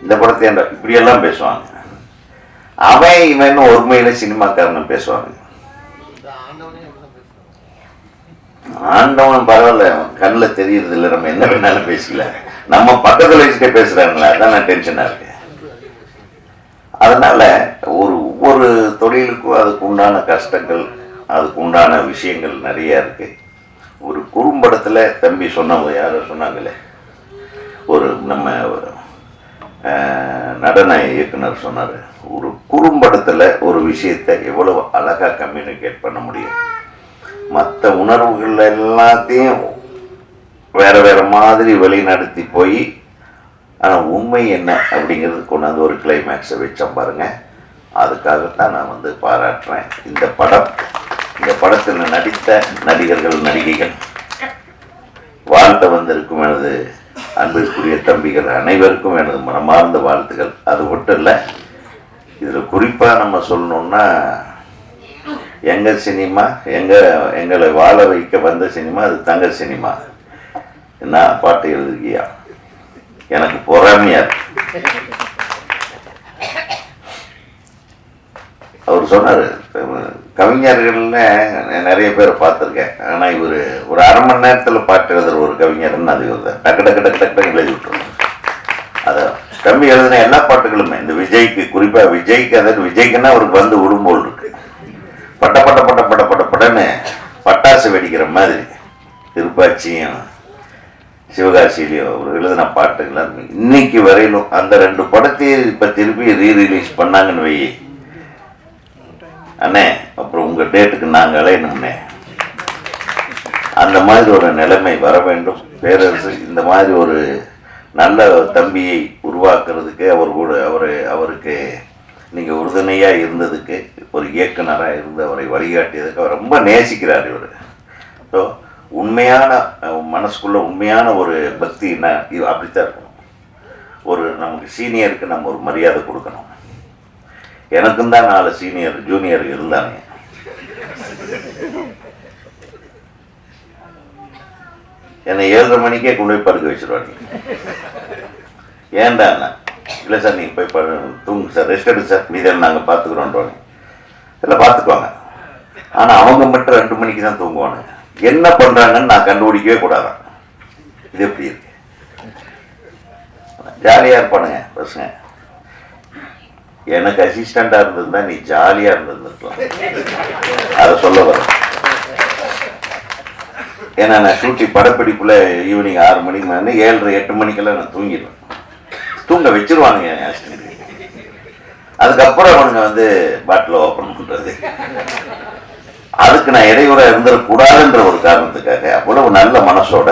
இந்த படத்தை இப்படியெல்லாம் பேசுவாங்க. அவன் இவன் ஒருமையில சினிமாக்காரனும் பேசுவாங்க. ஆண்டவனும் பரவாயில்ல, கண்ணில் தெரியறது இல்லை, நம்ம என்ன வேணாலும் பேசல, நம்ம பக்கத்தில் வச்சுட்டே பேசுறாங்களா, அதான் நான் டென்ஷனா இருக்கேன். அதனால ஒவ்வொரு தொழிலுக்கும் அதுக்கு உண்டான கஷ்டங்கள், அதுக்கு உண்டான விஷயங்கள் நிறைய இருக்கு. ஒரு குறும்படத்தில் தம்பி சொன்னவங்க யாரோ சொன்னாங்களே, நம்ம நடன இயக்குனர் சொன்னார், ஒரு குறும்படத்தில் ஒரு விஷயத்தை எவ்வளவு அழகாக கம்யூனிகேட் பண்ண முடியும். மற்ற உணர்வுகள் எல்லாத்தையும் வேற மாதிரி வழிநடத்தி போய் ஆனால் உண்மை என்ன அப்படிங்கிறது கொண்டாந்து ஒரு கிளைமேக்ஸை வச்சோம் பாருங்க. அதுக்காகத்தான் நான் வந்து பாராட்டுறேன் இந்த படத்தில் நடித்த நடிகர்கள் நடிகைகள். வாழ்த்த வந்திருக்கும் எனது அன்பிற்குரிய தம்பிகள் அனைவருக்கும் எனது மனமார்ந்த வாழ்த்துக்கள். அது மட்டும் இல்லை, இதில் குறிப்பாக நம்ம சொல்லணும்னா எங்கள் சினிமா, எங்களை வாழ வைக்க வந்த சினிமா அது தங்க சினிமா. என்ன பாட்டு எழுதுகியா, எனக்கு பொறாமையா இருக்கு. அவர் சொன்னார், கவிஞர்கள்ல நிறைய பேரை பார்த்துருக்கேன், ஆனால் இவர் ஒரு 1/2 மணி நேரத்தில் பாட்டு எழுதுற ஒரு கவிஞர்னு அது இவர் தான். டக்கு எழுதி விட்டுருவோம். அதை தம்பி எழுதின எல்லா பாட்டுகளுமே இந்த விஜய்க்கு, குறிப்பாக விஜய்க்கு, அதாவது விஜய்க்குன்னா அவருக்கு வந்து உடும்போல் இருக்கு. பட்டன்னு பட்டாசு வெடிக்கிற மாதிரி திருப்பாச்சியும் சிவகாசியிலையும் அவர் எழுதின பாட்டுகள்லாம் இன்னைக்கு வரையிலும் அந்த 2 படத்தையும் இப்போ திருப்பி ரீரிலீஸ் பண்ணாங்கன்னு வை அண்ணே, அப்புறம் உங்கள் டேட்டுக்கு நாங்கள் அலையணும்னே. அந்த மாதிரி ஒரு நிலைமை வர வேண்டும். பேரரசு இந்த மாதிரி ஒரு நல்ல தம்பியை உருவாக்குறதுக்கு அவருக்கு நீங்கள் உறுதுணையாக இருந்ததுக்கு, ஒரு இயக்குனராக இருந்து அவரை வழிகாட்டியதுக்கு அவர் ரொம்ப நேசிக்கிறார் இவர். ஸோ உண்மையான மனசுக்குள்ள உண்மையான ஒரு பக்தின்னா இது அப்படித்தான் இருக்கணும். ஒரு நமக்கு சீனியருக்கு நம்ம ஒரு மரியாதை கொடுக்கணும். எனக்கும் தான் 4 சீனியர் ஜூனியர் இருந்தாங்க. என்னை 7:30 மணிக்கே கொண்டு போய் படுக்க வச்சிருவாங்க. ஏன்டா என்ன? இல்லை சார் நீங்கள் போய் தூங்கு சார், ரெஸ்ட் எடுங்க சார், மீதெல்லாம் நாங்கள் பார்த்துக்குறோன்றோன்னு. இல்லை பார்த்துக்குவாங்க. ஆனால் அவங்க மட்டும் 2 மணிக்கு தான் தூங்குவானுங்க. என்ன பண்ணுறாங்கன்னு நான் கண்டுபிடிக்கவே கூடாதான். இது எப்படி இருக்கு? ஜாலியாக இருப்பானுங்க பசங்க. எனக்கு அசிஸ்டண்டாக இருந்திருந்தா நீ ஜாலியாக இருந்திருந்துருக்கலாம், அதை சொல்ல வர. ஏன்னா நான் ஷூட்டிங் படப்பிடிப்புல ஈவினிங் 6 மணிக்கு மேலே 7:30 8 மணிக்கெல்லாம் நான் தூங்கிடுவேன். தூங்க வச்சிருவானுங்க என் அசிஸ்டன்ட். அதுக்கப்புறம் அவனுங்க பாட்டில் ஓப்பன் பண்ணுறது. அதுக்கு நான் இடையூறாக இருந்துடக்கூடாதுன்ற ஒரு காரணத்துக்காக அவ்வளவு நல்ல மனசோட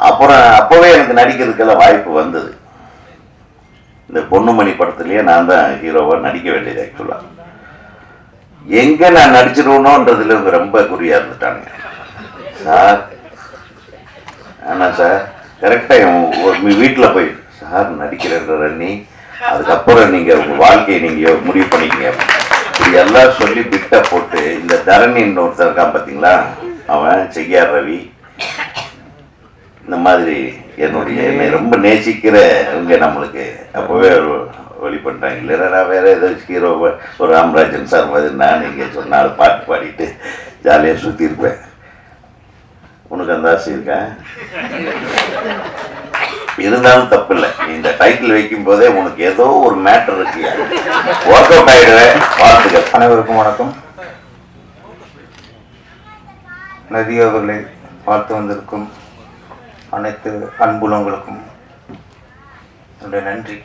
அப்புறம் அப்போவே எனக்கு நடிக்கிறதுக்கெல்லாம் வாய்ப்பு வந்தது. இந்த பொண்ணுமணி படத்துலேயே நான் தான் ஹீரோவாக நடிக்க வேண்டியது. ஆக்சுவலாக எங்கே நான் நடிச்சிருவணுன்றதுல இவங்க ரொம்ப குறியாக இருந்துட்டாங்க. சார் ஆனால் சார் கரெக்டாக வீட்டில் போய் சார் நடிக்கிறன்ற ரன்னி, அதுக்கப்புறம் நீங்கள் உங்கள் வாழ்க்கையை நீங்கள் முடிவு பண்ணிக்கங்க இப்படி எல்லாம் சொல்லி பிட்ட போட்டு, இந்த தரணின்னு ஒருத்தர் இருக்கான் பார்த்தீங்களா, அவன் செய்யார் ரவி, இந்த மாதிரி என்னை ரொம்ப நேசிக்கிற இவங்க நம்மளுக்கு அப்போவே வழி பண்ணிட்டாங்க. இல்லைன்னா நான் வேற ஏதோ ஹீரோ ஒரு ராமராஜன் சார் மாதிரி நான் இங்கே சொன்னால் பாட்டு பாடிட்டு ஜாலியாக சுற்றி இருப்பேன். உனக்கு அந்த ஆசை இருக்கேன் இருந்தாலும் தப்பு இல்லை. இந்த டைட்டில் வைக்கும் போதே உனக்கு ஏதோ ஒரு மேட்டர் இருக்கு, ஒர்க் அவுட் ஆகிடுவேன். வாழ்த்துக்கள். அனைவருக்கும் வணக்கம். நதி அவர்களை வாழ்த்து வந்திருக்கும் அனைத்து அன்புலங்களுக்கும் என்னுடைய நன்றி.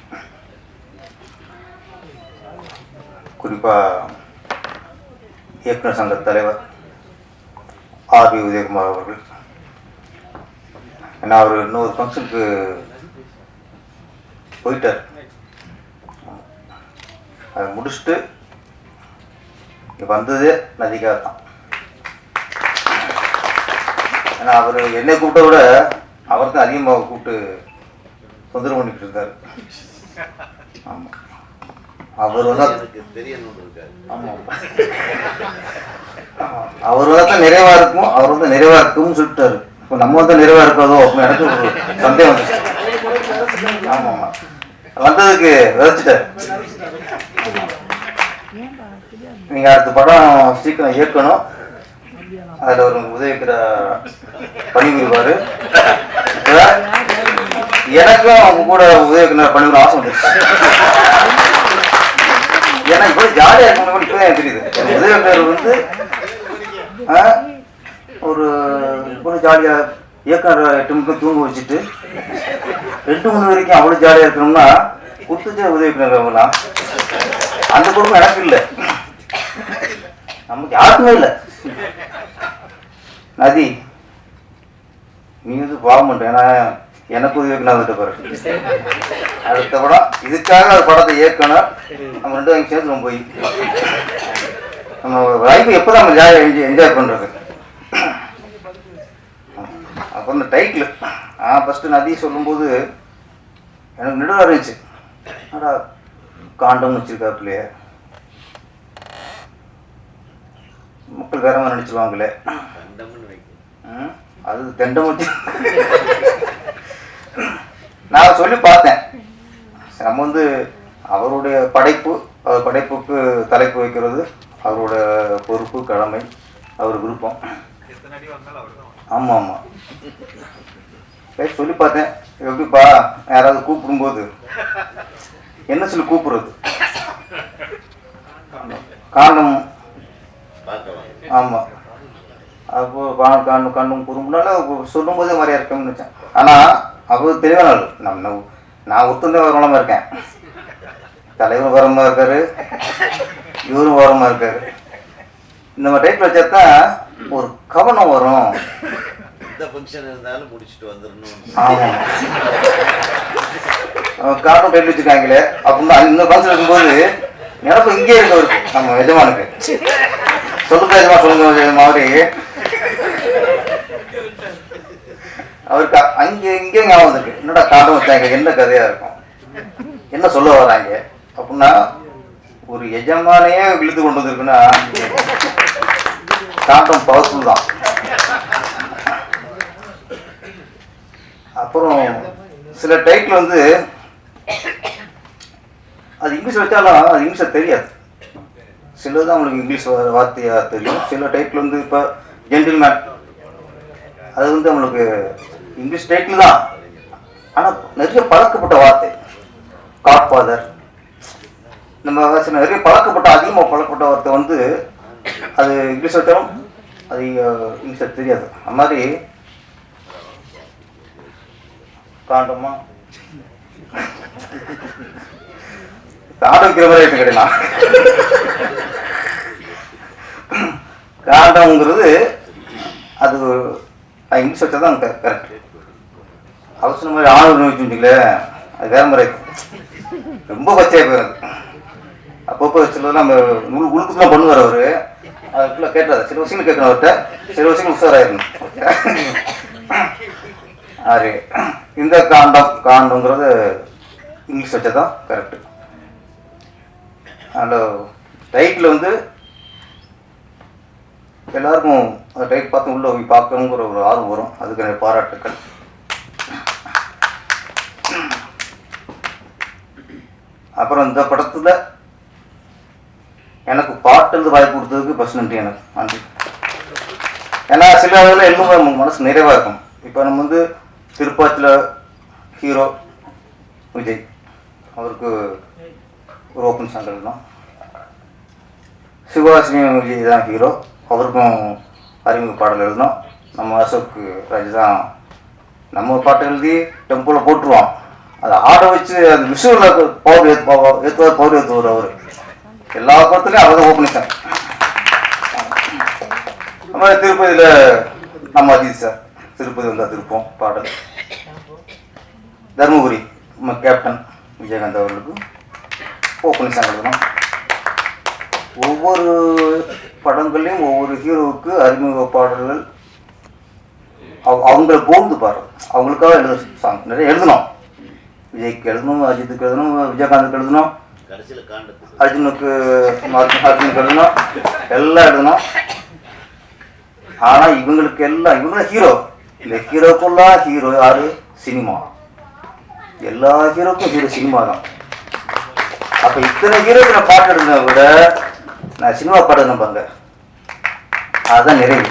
குறிப்பாக இயக்குனர் சங்க தலைவர் ஆர்.பி. உதயகுமார் அவர்கள், ஏன்னா அவர் இன்னொரு ஃபங்க்ஷனுக்கு போயிட்டார். அதை முடிச்சுட்டு இங்கே வந்ததே நதிக்காக தான். ஏன்னா அவர் என்னை கூப்பிட்ட விட அவர் தான் அதிகமாக கூப்பிட்டு தொந்தரவு பண்ணிட்டு இருந்தார். ஆமாம், அவர் ஆமாம் அவர் தான் நிறைவாக இருக்கும், அவர் நிறைவாக இருக்கும்னு சொல்லிட்டாரு. இப்போ நம்ம நிறைவாக இருக்காதோ அப்படின்னு எனக்கு ஒரு சந்தேகம் வந்துச்சு. ஆமாம் ஆமாம், வந்ததுக்கு விதைச்சிட்டார். நீங்கள் அடுத்த படம் சீக்கிரம் இயக்கணும், அதில் ஒரு உதவிக்கிற பணிபுரிவார். எனக்கும் அவங்க கூட உதவிக்கிற பணிபுரி ஆசை வந்துருச்சு. ஏன்னா இப்போ ஜாலியாக இருக்கணும், இப்போ தான் எனக்கு தெரியுது. உதவிக்கிற ஒரு இப்போ ஜாலியாக இயக்குனர் 8 மணிக்கு தூங்க வச்சுட்டு 2 மணி வரைக்கும் அவ்வளோ ஜாலியாக இருக்கணும்னா கொடுத்துச்சே உதவிக்கிற அவங்களாம். அந்த குடும்பம் எனக்கு இல்லை, நமக்கு யாருக்குமே இல்லை. நதி நீ பாவம் பண்ணுற, ஏன்னா எனக்கு உதவிக்கு நான் வந்துட்டு பாரு. அடுத்த படம் இதுக்காக ஒரு படத்தை இயக்கணும், நம்ம 2 வாங்கி சேர்ந்து நம்ம போய் நம்ம லைஃப் எப்போ தான் நம்ம ஜாலியாக என்ஜாய் பண்ணுறது. அப்புறம் இந்த டைட்டில் ஃபஸ்ட்டு நதி சொல்லும்போது எனக்கு நெடுவாக இருந்துச்சு. ஆனால் காண்டம் வச்சுருக்காப்புலையே மக்கள் வேற மாதிரி நினச்சிருவாங்களே, அது தண்டம் வச்சு நான் சொல்லி பார்த்தேன். நம்ம அவருடைய படைப்புக்கு தலைப்பு வைக்கிறது அவரோட பொறுப்பு, கடமை, அவர் விருப்பம். ஆமாம் ஆமாம், சொல்லி பார்த்தேன். எப்படிப்பா யாராவது கூப்பிடும்போது என்ன சொல்லி கூப்பிடுறது? காரணம் ஆமாம், அப்போ கண்ணும் குறும்புனால சொல்லும் போதே மாதிரியா இருக்கேன்னு நினச்சேன். ஆனால் அப்போ தெளிவான ஆள். நான் ஒத்துந்தே வரமாக இருக்கேன். தலைவர் வரமாக இருக்காரு, இவரும் வரமாக இருக்காரு. இந்த மாதிரி டைப்பில் வச்சாதான் ஒரு கவனம் வரும். எந்த ஃபங்க்ஷன் இருந்தாலும் முடிச்சுட்டு வந்துடணும். ஆமாம், காரணம் கையில் வச்சுருக்காங்களே அப்படின்னா இந்த ஃபங்க்ஷன் இருக்கும்போது நினப்பு இங்கே இருக்க இருக்கு. நம்ம எஜமானுக்கு சொல்லுங்க எஜமா, சொல்லுங்க மாதிரி அவருக்கு அங்கே இங்கே ஞாபகம் இருக்கு. என்னடா காரணம் வச்சாங்க, என்ன கதையாக இருக்கும், என்ன சொல்ல வராங்க அப்படின்னா ஒரு எஜமானையே இழுத்து கொண்டு வந்திருக்குன்னா காண்டம் பவர்ஃபுல் தான். அப்புறம் சில டைட்டில் வந்து அது இங்கிலீஷ் வச்சாலும் அது இங்கிலீஷில் தெரியாது. சிலது தான் அவங்களுக்கு இங்கிலீஷ் வார்த்தையாக தெரியும். சில டைட்டில் வந்து இப்போ ஜென்டில்மேன் அது வந்து நம்மளுக்கு இங்கிலீஷ் டைட்டில் தான், ஆனால் நிறைய பழக்கப்பட்ட வார்த்தை. காட்ஃபாதர் நம்ம சில நிறைய பழக்கப்பட்ட அதிகமாக பழக்கப்பட்ட வார்த்தை வந்து அது இங்கிலீஷ் வச்சாலும் அது இங்கிலீஷில் தெரியாது. அது மாதிரி காண்டமா காண்ட வைக்கிற மாதிரி ஆயிட்டு கிடையாது. காண்டம்ங்கிறது அது இங்கிலீஷ் வச்சா தான் கரெக்ட். அவசரம் மாதிரி ஆணவம் வச்சுங்களே அது வேற மாதிரி ரொம்ப பச்சையாக போயிடுது. அப்பப்போ சிலதெல்லாம் நம்ம உழுக்குலாம் பண்ணுவார் அவர். அதுக்குள்ள கேட்டார், சில விஷயங்கள் கேட்கணும் அவர்கிட்ட, சில விஷயங்கள் உஷாராயிருக்கணும். அது இந்த காண்டம்ங்கிறது இங்கிலீஷ் வச்சா தான் கரெக்டு. அந்த டைட்டில் வந்து எல்லாருக்கும் அந்த டைட் பார்த்து உள்ள போய் பார்க்கணுங்கிற ஒரு ஆர்வம் வரும். அதுக்கு எனக்கு பாராட்டுக்கள். அப்புறம் இந்த படத்தில் எனக்கு பாட்டு எழுத வாய்ப்பு கொடுத்ததுக்கு ஃபர்ஸ்ட் நன்றி, எனக்கு நன்றி. ஏன்னா சில அளவில் எழுதும் மனசு நிறைவாக இருக்கும். இப்போ நம்ம வந்து திருப்பாச்சியில் ஹீரோ விஜய், அவருக்கு ஒரு ஓப்பன் சாங் எழுதணும். சிவகாசினி விஜய் தான் ஹீரோ, அவருக்கும் அறிமுக பாடல் எழுதணும். நம்ம அசோக் ராஜ் தான் நம்ம பாட்டு எழுதி டெம்போவில் போட்டுருவோம். அதை ஆட வச்சு அந்த விஷுவலில் பவர் ஏற்றுவார், பவர் ஏற்றுவார். அவர் எல்லா படத்துலையும் அவர் தான் ஓப்பனிங் சார். நம்ம திருப்பதியில் நம்ம அஜித் சார், திருப்பதி வந்தால் திருப்போம் பாடல். தருமபுரி நம்ம கேப்டன் விஜயகாந்த் அவர்களுக்கு ஓப்பனிங் சாங் எழுதணும். ஒவ்வொரு படங்கள்லையும் ஒவ்வொரு ஹீரோவுக்கு அறிமுக பாடல்கள் அவங்கள போந்து பாடுறது, அவங்களுக்காக எழுத சாங் நிறைய எழுதணும். விஜய்க்கு எழுதணும், அஜித்துக்கு எழுதணும், விஜயகாந்துக்கு எழுதணும், அர்ஜுனுக்கு எழுதணும், எல்லாம் எழுதணும். ஆனால் இவங்களுக்கு எல்லாம் இவங்க ஹீரோ. இந்த ஹீரோக்குல்லாம் ஹீரோ யாரு? சினிமா. எல்லா ஹீரோக்கும் ஹீரோ சினிமா தான். அப்போ இத்தனை ஹீரோக்கு நான் பாட்டு எழுதுனதை விட நான் சினிமா பாடுறேன் பாருங்க, அதுதான் நிறைவு.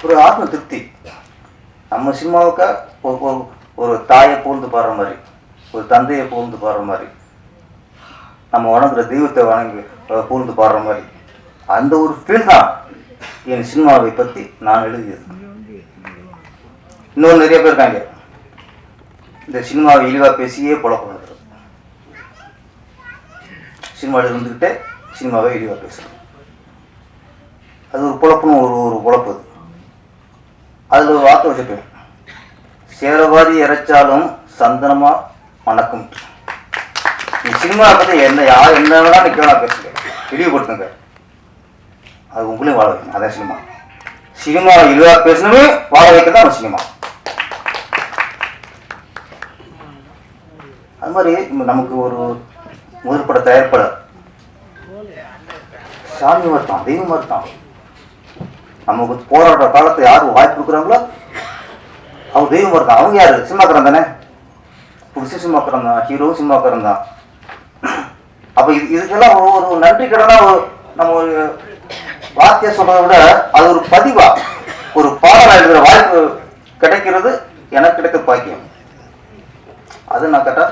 ஒரு ஆத்ம திருப்தி. நம்ம சினிமாவுக்கு ஒரு தாயை புகழ்ந்து பாடுற மாதிரி, ஒரு தந்தையை புகழ்ந்து பாடுற மாதிரி, நம்ம வணங்குற தெய்வத்தை வணங்கி புகழ்ந்து பாடுற மாதிரி, அந்த ஒரு ஃபீல் தான் என் சினிமாவை பற்றி நான் எழுதியது. இன்னொன்று நிறைய பேர் இருக்காங்க இந்த சினிமாவை இழிவாக பேசியே பொழப்பு. சினிமாவில் இருந்துக்கிட்டே சினிமாவை இழிவாக பேசுகிறோம். அது ஒரு பொழப்புன்னு ஒரு பொழப்பு. அதில் ஒரு வார்த்தை வச்சுப்பேன், சேரவாதி இறைச்சாலும் சந்தனமாக மணக்கும். நீ சினிமாவை பற்றி யார் என்ன வேணால் நிற்க வேணா பேசுங்க, இழிவுபடுத்துங்க, அது உங்களையும் வாழ வைக்கணும். அதான் சினிமா. சினிமாவை இழிவாக பேசணுமே வாழ வைக்க தான் நம்ம சினிமா. அது மாதிரி நமக்கு ஒரு முதல் பட தயாரிப்பாளர் சாமி மறுத்தான், தெய்வம் மறுத்தான். நமக்கு போராடுற காலத்தை யார் வாய்ப்பு கொடுக்குறாங்களோ அவர் தெய்வம் மறுத்தான். அவங்க யாரு? சினிமாக்காரன் தானே, புதுசு சினிமாக்காரன் தான், ஹீரோ சினிமாக்காரன் தான். அப்போ இதுக்கெல்லாம் ஒரு நன்றி கடனா நம்ம ஒரு வார்த்தையை சொல்றதை விட அது ஒரு பதிவா ஒரு பாடல் எழுதுகிற வாய்ப்பு கிடைக்கிறது எனக்கு கிடைத்த பாக்கியம். அது நான் கேட்டா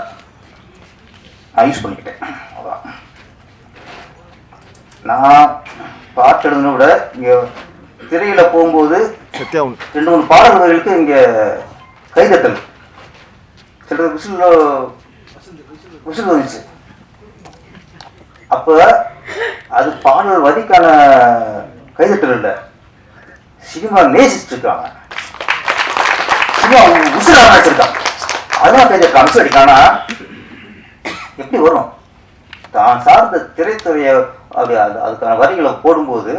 நான் யூஸ் பண்ணிக்கிட்டேன். அதான் நான் பாட்டு எழுதுன விட இங்கே திரையில் போகும்போது 2-3 பாடல்களுக்கு இங்கே கைதட்டல் சில விசில் வந்துச்சு. அப்போ அது பாடல் வரிக்கான கைதட்டல் இல்லை, சினிமா நேசிச்சுட்டு இருக்காங்க, சினிமா விசில் ஆரம்பிச்சிருக்காங்க, அதுதான் கைதட்டல் விசில் அடிக்கானா எப்படி வரும்? தான் சார்ந்த திரைத்துறையை அப்படி அதுக்கான வரிகளை போடும்போது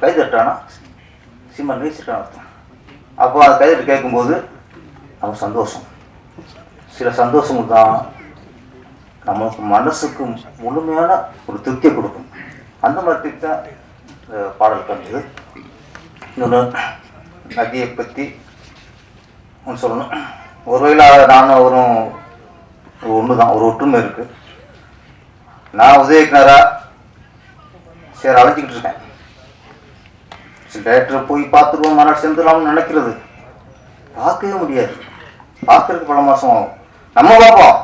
கைதட்டானா சினிமா நேசிட்டான. அப்போ அது கைதட்டு கேட்கும்போது நமக்கு சந்தோஷம். சில சந்தோஷங்கள் தான் நமக்கு மனசுக்கு முழுமையான ஒரு திருப்தியை கொடுக்கும். அந்த மாதிரி தான் பாடல் கருத்து. இன்னொன்று நதியை பற்றி ஒன்று சொல்லணும். ஒருவேளை நானும் ஒன்று தான், ஒரு ஒற்றுமை இருக்குது. நான் உதயகுமாரா சரி அழைச்சிக்கிட்டு இருக்கேன். சில டேரக்டரை போய் பார்த்துருவோம், மறுநாள் சேர்ந்துடலாம்னு நினைக்கிறது பார்க்கவே முடியாது. பார்க்கறதுக்கு பல மாதம் ஆகும். நம்ம பார்ப்போம்,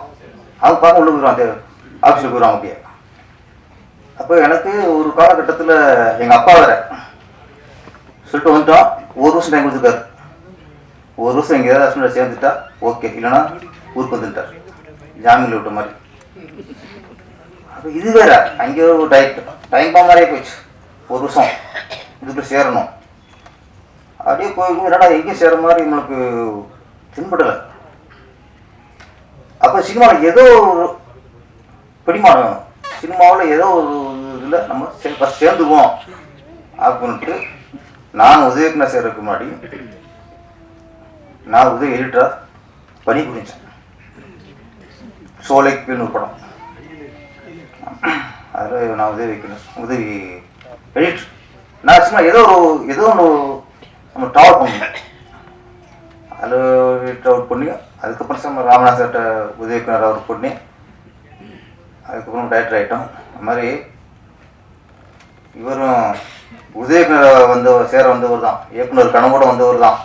அவங்க பார்க்க உள்ள போயிடுவான், ஆஃபீஸில் போயிடுவாங்க அப்படியே. அப்போ எனக்கு ஒரு காலகட்டத்தில் எங்கள் அப்பா வேற சொல்லிட்டு வந்துட்டோம், 1 வருஷம் டைம் கொடுத்துருக்காரு. 1 வருஷம் எங்கே ஏதாவது ஹஸ்பண்டை சேர்ந்துட்டா ஓகே, இல்லைன்னா ஊருக்கு வந்துட்டார், ஜாமீனில் விட்ட மாதிரி. அப்போ இது வேற, அங்கே ஒரு டைம் பா மாதிரியே போயிடுச்சு. 1 வருஷம் இதுக்குள்ள சேரணும் அப்படியே போய் என்னடா எங்கேயும் சேர மாதிரி நம்மளுக்கு தென்படலை. அப்போ சினிமாவில் ஏதோ ஒரு பிடிமானம் வேணும், சினிமாவில் ஏதோ ஒரு இதில் நம்ம ஃபஸ்ட் சேர்ந்துக்குவோம் அப்படின்ட்டு நான் உதயகுமார் சேர்றதுக்கு முன்னாடி நான் உதவி எடிட்டராக பணி புரிஞ்சேன். சோலைக்குன்னு ஒரு படம், அதில் நான் உதவி எடிட்டர். நான் சும்மா ஏதோ ஒன்று நம்ம ட்ராவல் பண்ணணும், அதில் ட்ராவல் பண்ணி அதுக்கப்புறம் சார் ராமநாத் சார்கிட்ட உதயகுமார் ஒர்க் பண்ணி அதுக்கப்புறம் டைரக்டர் ஆகிட்டோம். அது மாதிரி இவரும் உதயகுமார் சேர வந்தவர் தான், இயக்குனர் கனவோட வந்தவர் தான்.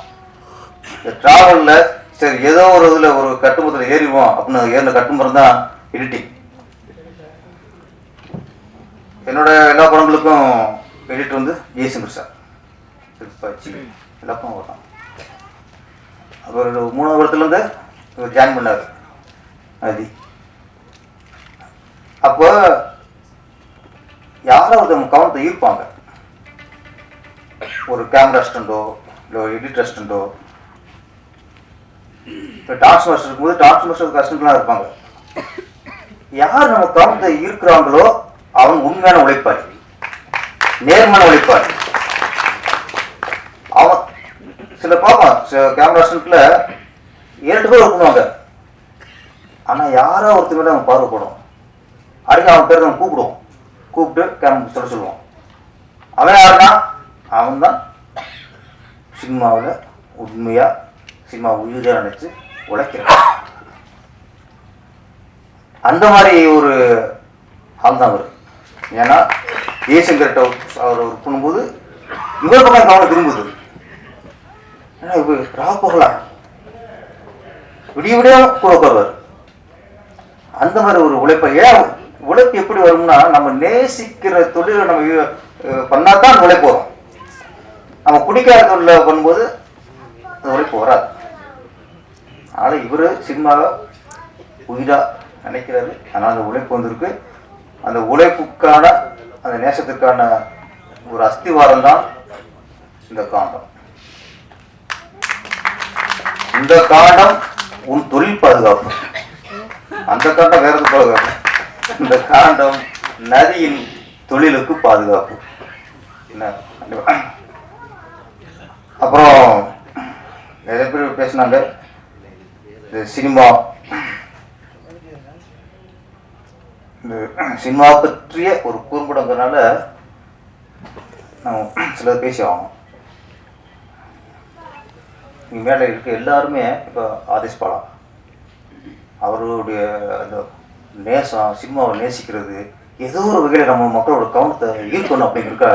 இந்த ட்ராவலில் சரி ஏதோ ஒரு இதில் ஒரு கட்டுமரத்தில் ஏறிவோம் அப்படின்னு ஏறின கட்டுமரம் தான் எடிட்டிங். என்னோட எல்லா படங்களுக்கும் எடிட்டர் வந்து ஜெய்சங்கர் சார், திருப்பாச்சி எல்லா படம் வரலாம். அப்புறம் 3ஆவது படத்துலேருந்து இவர் ஜாயின் பண்ணார் அது. அப்போ யாராவது நம்ம கவனத்தை ஈர்ப்பாங்க, ஒரு கேமரா அசிஸ்டண்டோ இல்லை ஒரு எடிட்டர் அசிஸ்டண்டோ. இப்போ டான்ஸ் மாஸ்டர் இருக்கும்போது டான்ஸ் மாஸ்டருக்கு அசிஸ்டண்ட்லாம் இருப்பாங்க. யார் நம்ம கவனத்தை ஈர்க்கிறாங்களோ அவன் உண்மையான உழைப்பாளி, நேர்மையான உழைப்பாளி. அவன் சில பார்ப்பான் கேமரா அசிஸ்டண்ட்ல 2 பேர் பண்ணுவாங்க, ஆனால் யாரோ ஒருத்தர் மேலே அவன் பார்வைப்படும். அடிக்க அவன் பேர் நம்ம கூப்பிட்டு கேமரா சொல்லுவான். அவன் யாருன்னா அவன் தான் சினிமாவில் உண்மையாக சினிமா உயிராக நினைச்சு உழைக்கிறான். அந்த மாதிரி ஒரு ஆள் தான் அவர். ஏன்னா ஜெய்சங்கர்கிட்ட அவர் ஒர்க் பண்ணும்போது இவர் பக்கம் கவனம் திரும்புது. ஏன்னா இப்போ போகலாம் விடிய கூட உட்காருவார். அந்த மாதிரி ஒரு உழைப்பை, ஏன் உழைப்பு எப்படி வரும்னா நம்ம நேசிக்கிற தொழிலை நம்ம பண்ணாதான் அந்த உழைப்பு வரும். நம்ம பிடிக்காத தொழிலை பண்ணும்போது அந்த உழைப்பு வராது. அதனால் இவர் சினிமாவை உயிராக நினைக்கிறாரு, அதனால் அந்த உழைப்பு வந்திருக்கு. அந்த உழைப்புக்கான அந்த நேசத்துக்கான ஒரு அஸ்திவாரம் தான் இந்த காண்டம். இந்த காண்டம் உன் தொழில் பாதுகாப்பு, அந்த காண்டம் வேற பாதுகாப்பு. இந்த காண்டம் நதியின் தொழிலுக்கு பாதுகாப்பு. என்ன அப்புறம் நிறைய பேர் பேசினாங்க சினிமா, இந்த சினிமா பற்றிய ஒரு குறும்படங்கிறனால நம்ம சிலர் பேசி ஆகணும். இங்கே மேலே இருக்க எல்லாருமே இப்போ ஆதேஷ் பாலா அவருடைய அந்த நேசம், சினிமாவை நேசிக்கிறது, ஏதோ ஒரு வகையில் நம்ம மக்களோட கவனத்தை ஈர்க்கணும் அப்படிங்கிறக்க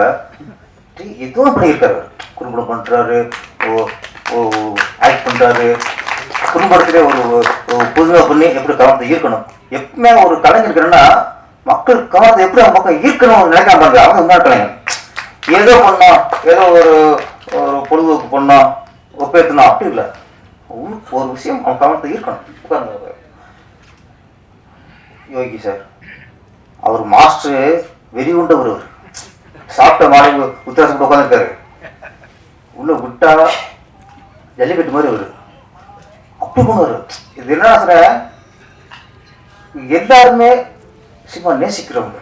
எதுவும் பண்ணியிருக்காரு. குறும்படம் பண்ணுறாரு, ஆக்ட் பண்ணுறாரு, குறும்படத்திலே ஒரு புதுமை பண்ணி எப்படி கவனத்தை ஈர்க்கணும். எப்பவுமே ஒரு கலைஞர் இருக்கிறன்னா மக்கள் கவனத்தை எப்படி அவங்க பக்கம் ஈர்க்கணும்னு நினைக்காம பாருங்க, அவங்க உண்மையான கலைஞர். ஏதோ பண்ணோம், ஏதோ ஒரு பொழுதுபோக்கு பண்ணோம், ஒப்பேற்றணும் அப்படி இல்லை. ஒரு விஷயம் அவன் கவனத்தை இருக்கணும். உட்கார்ந்து யோகி சார் அவர் மாஸ்டரு வெறி உண்ட ஒருவர். சாப்பிட்ட மாலை உத்தரவாசம் உட்காந்துருக்காரு. உள்ள விட்டா ஜல்லிக்கட்டு மாதிரி வருது. அப்படி பண்ணுவாரு. இது என்ன சொல்றேன், எல்லாருமே சினிமா நேசிக்கிறவங்க.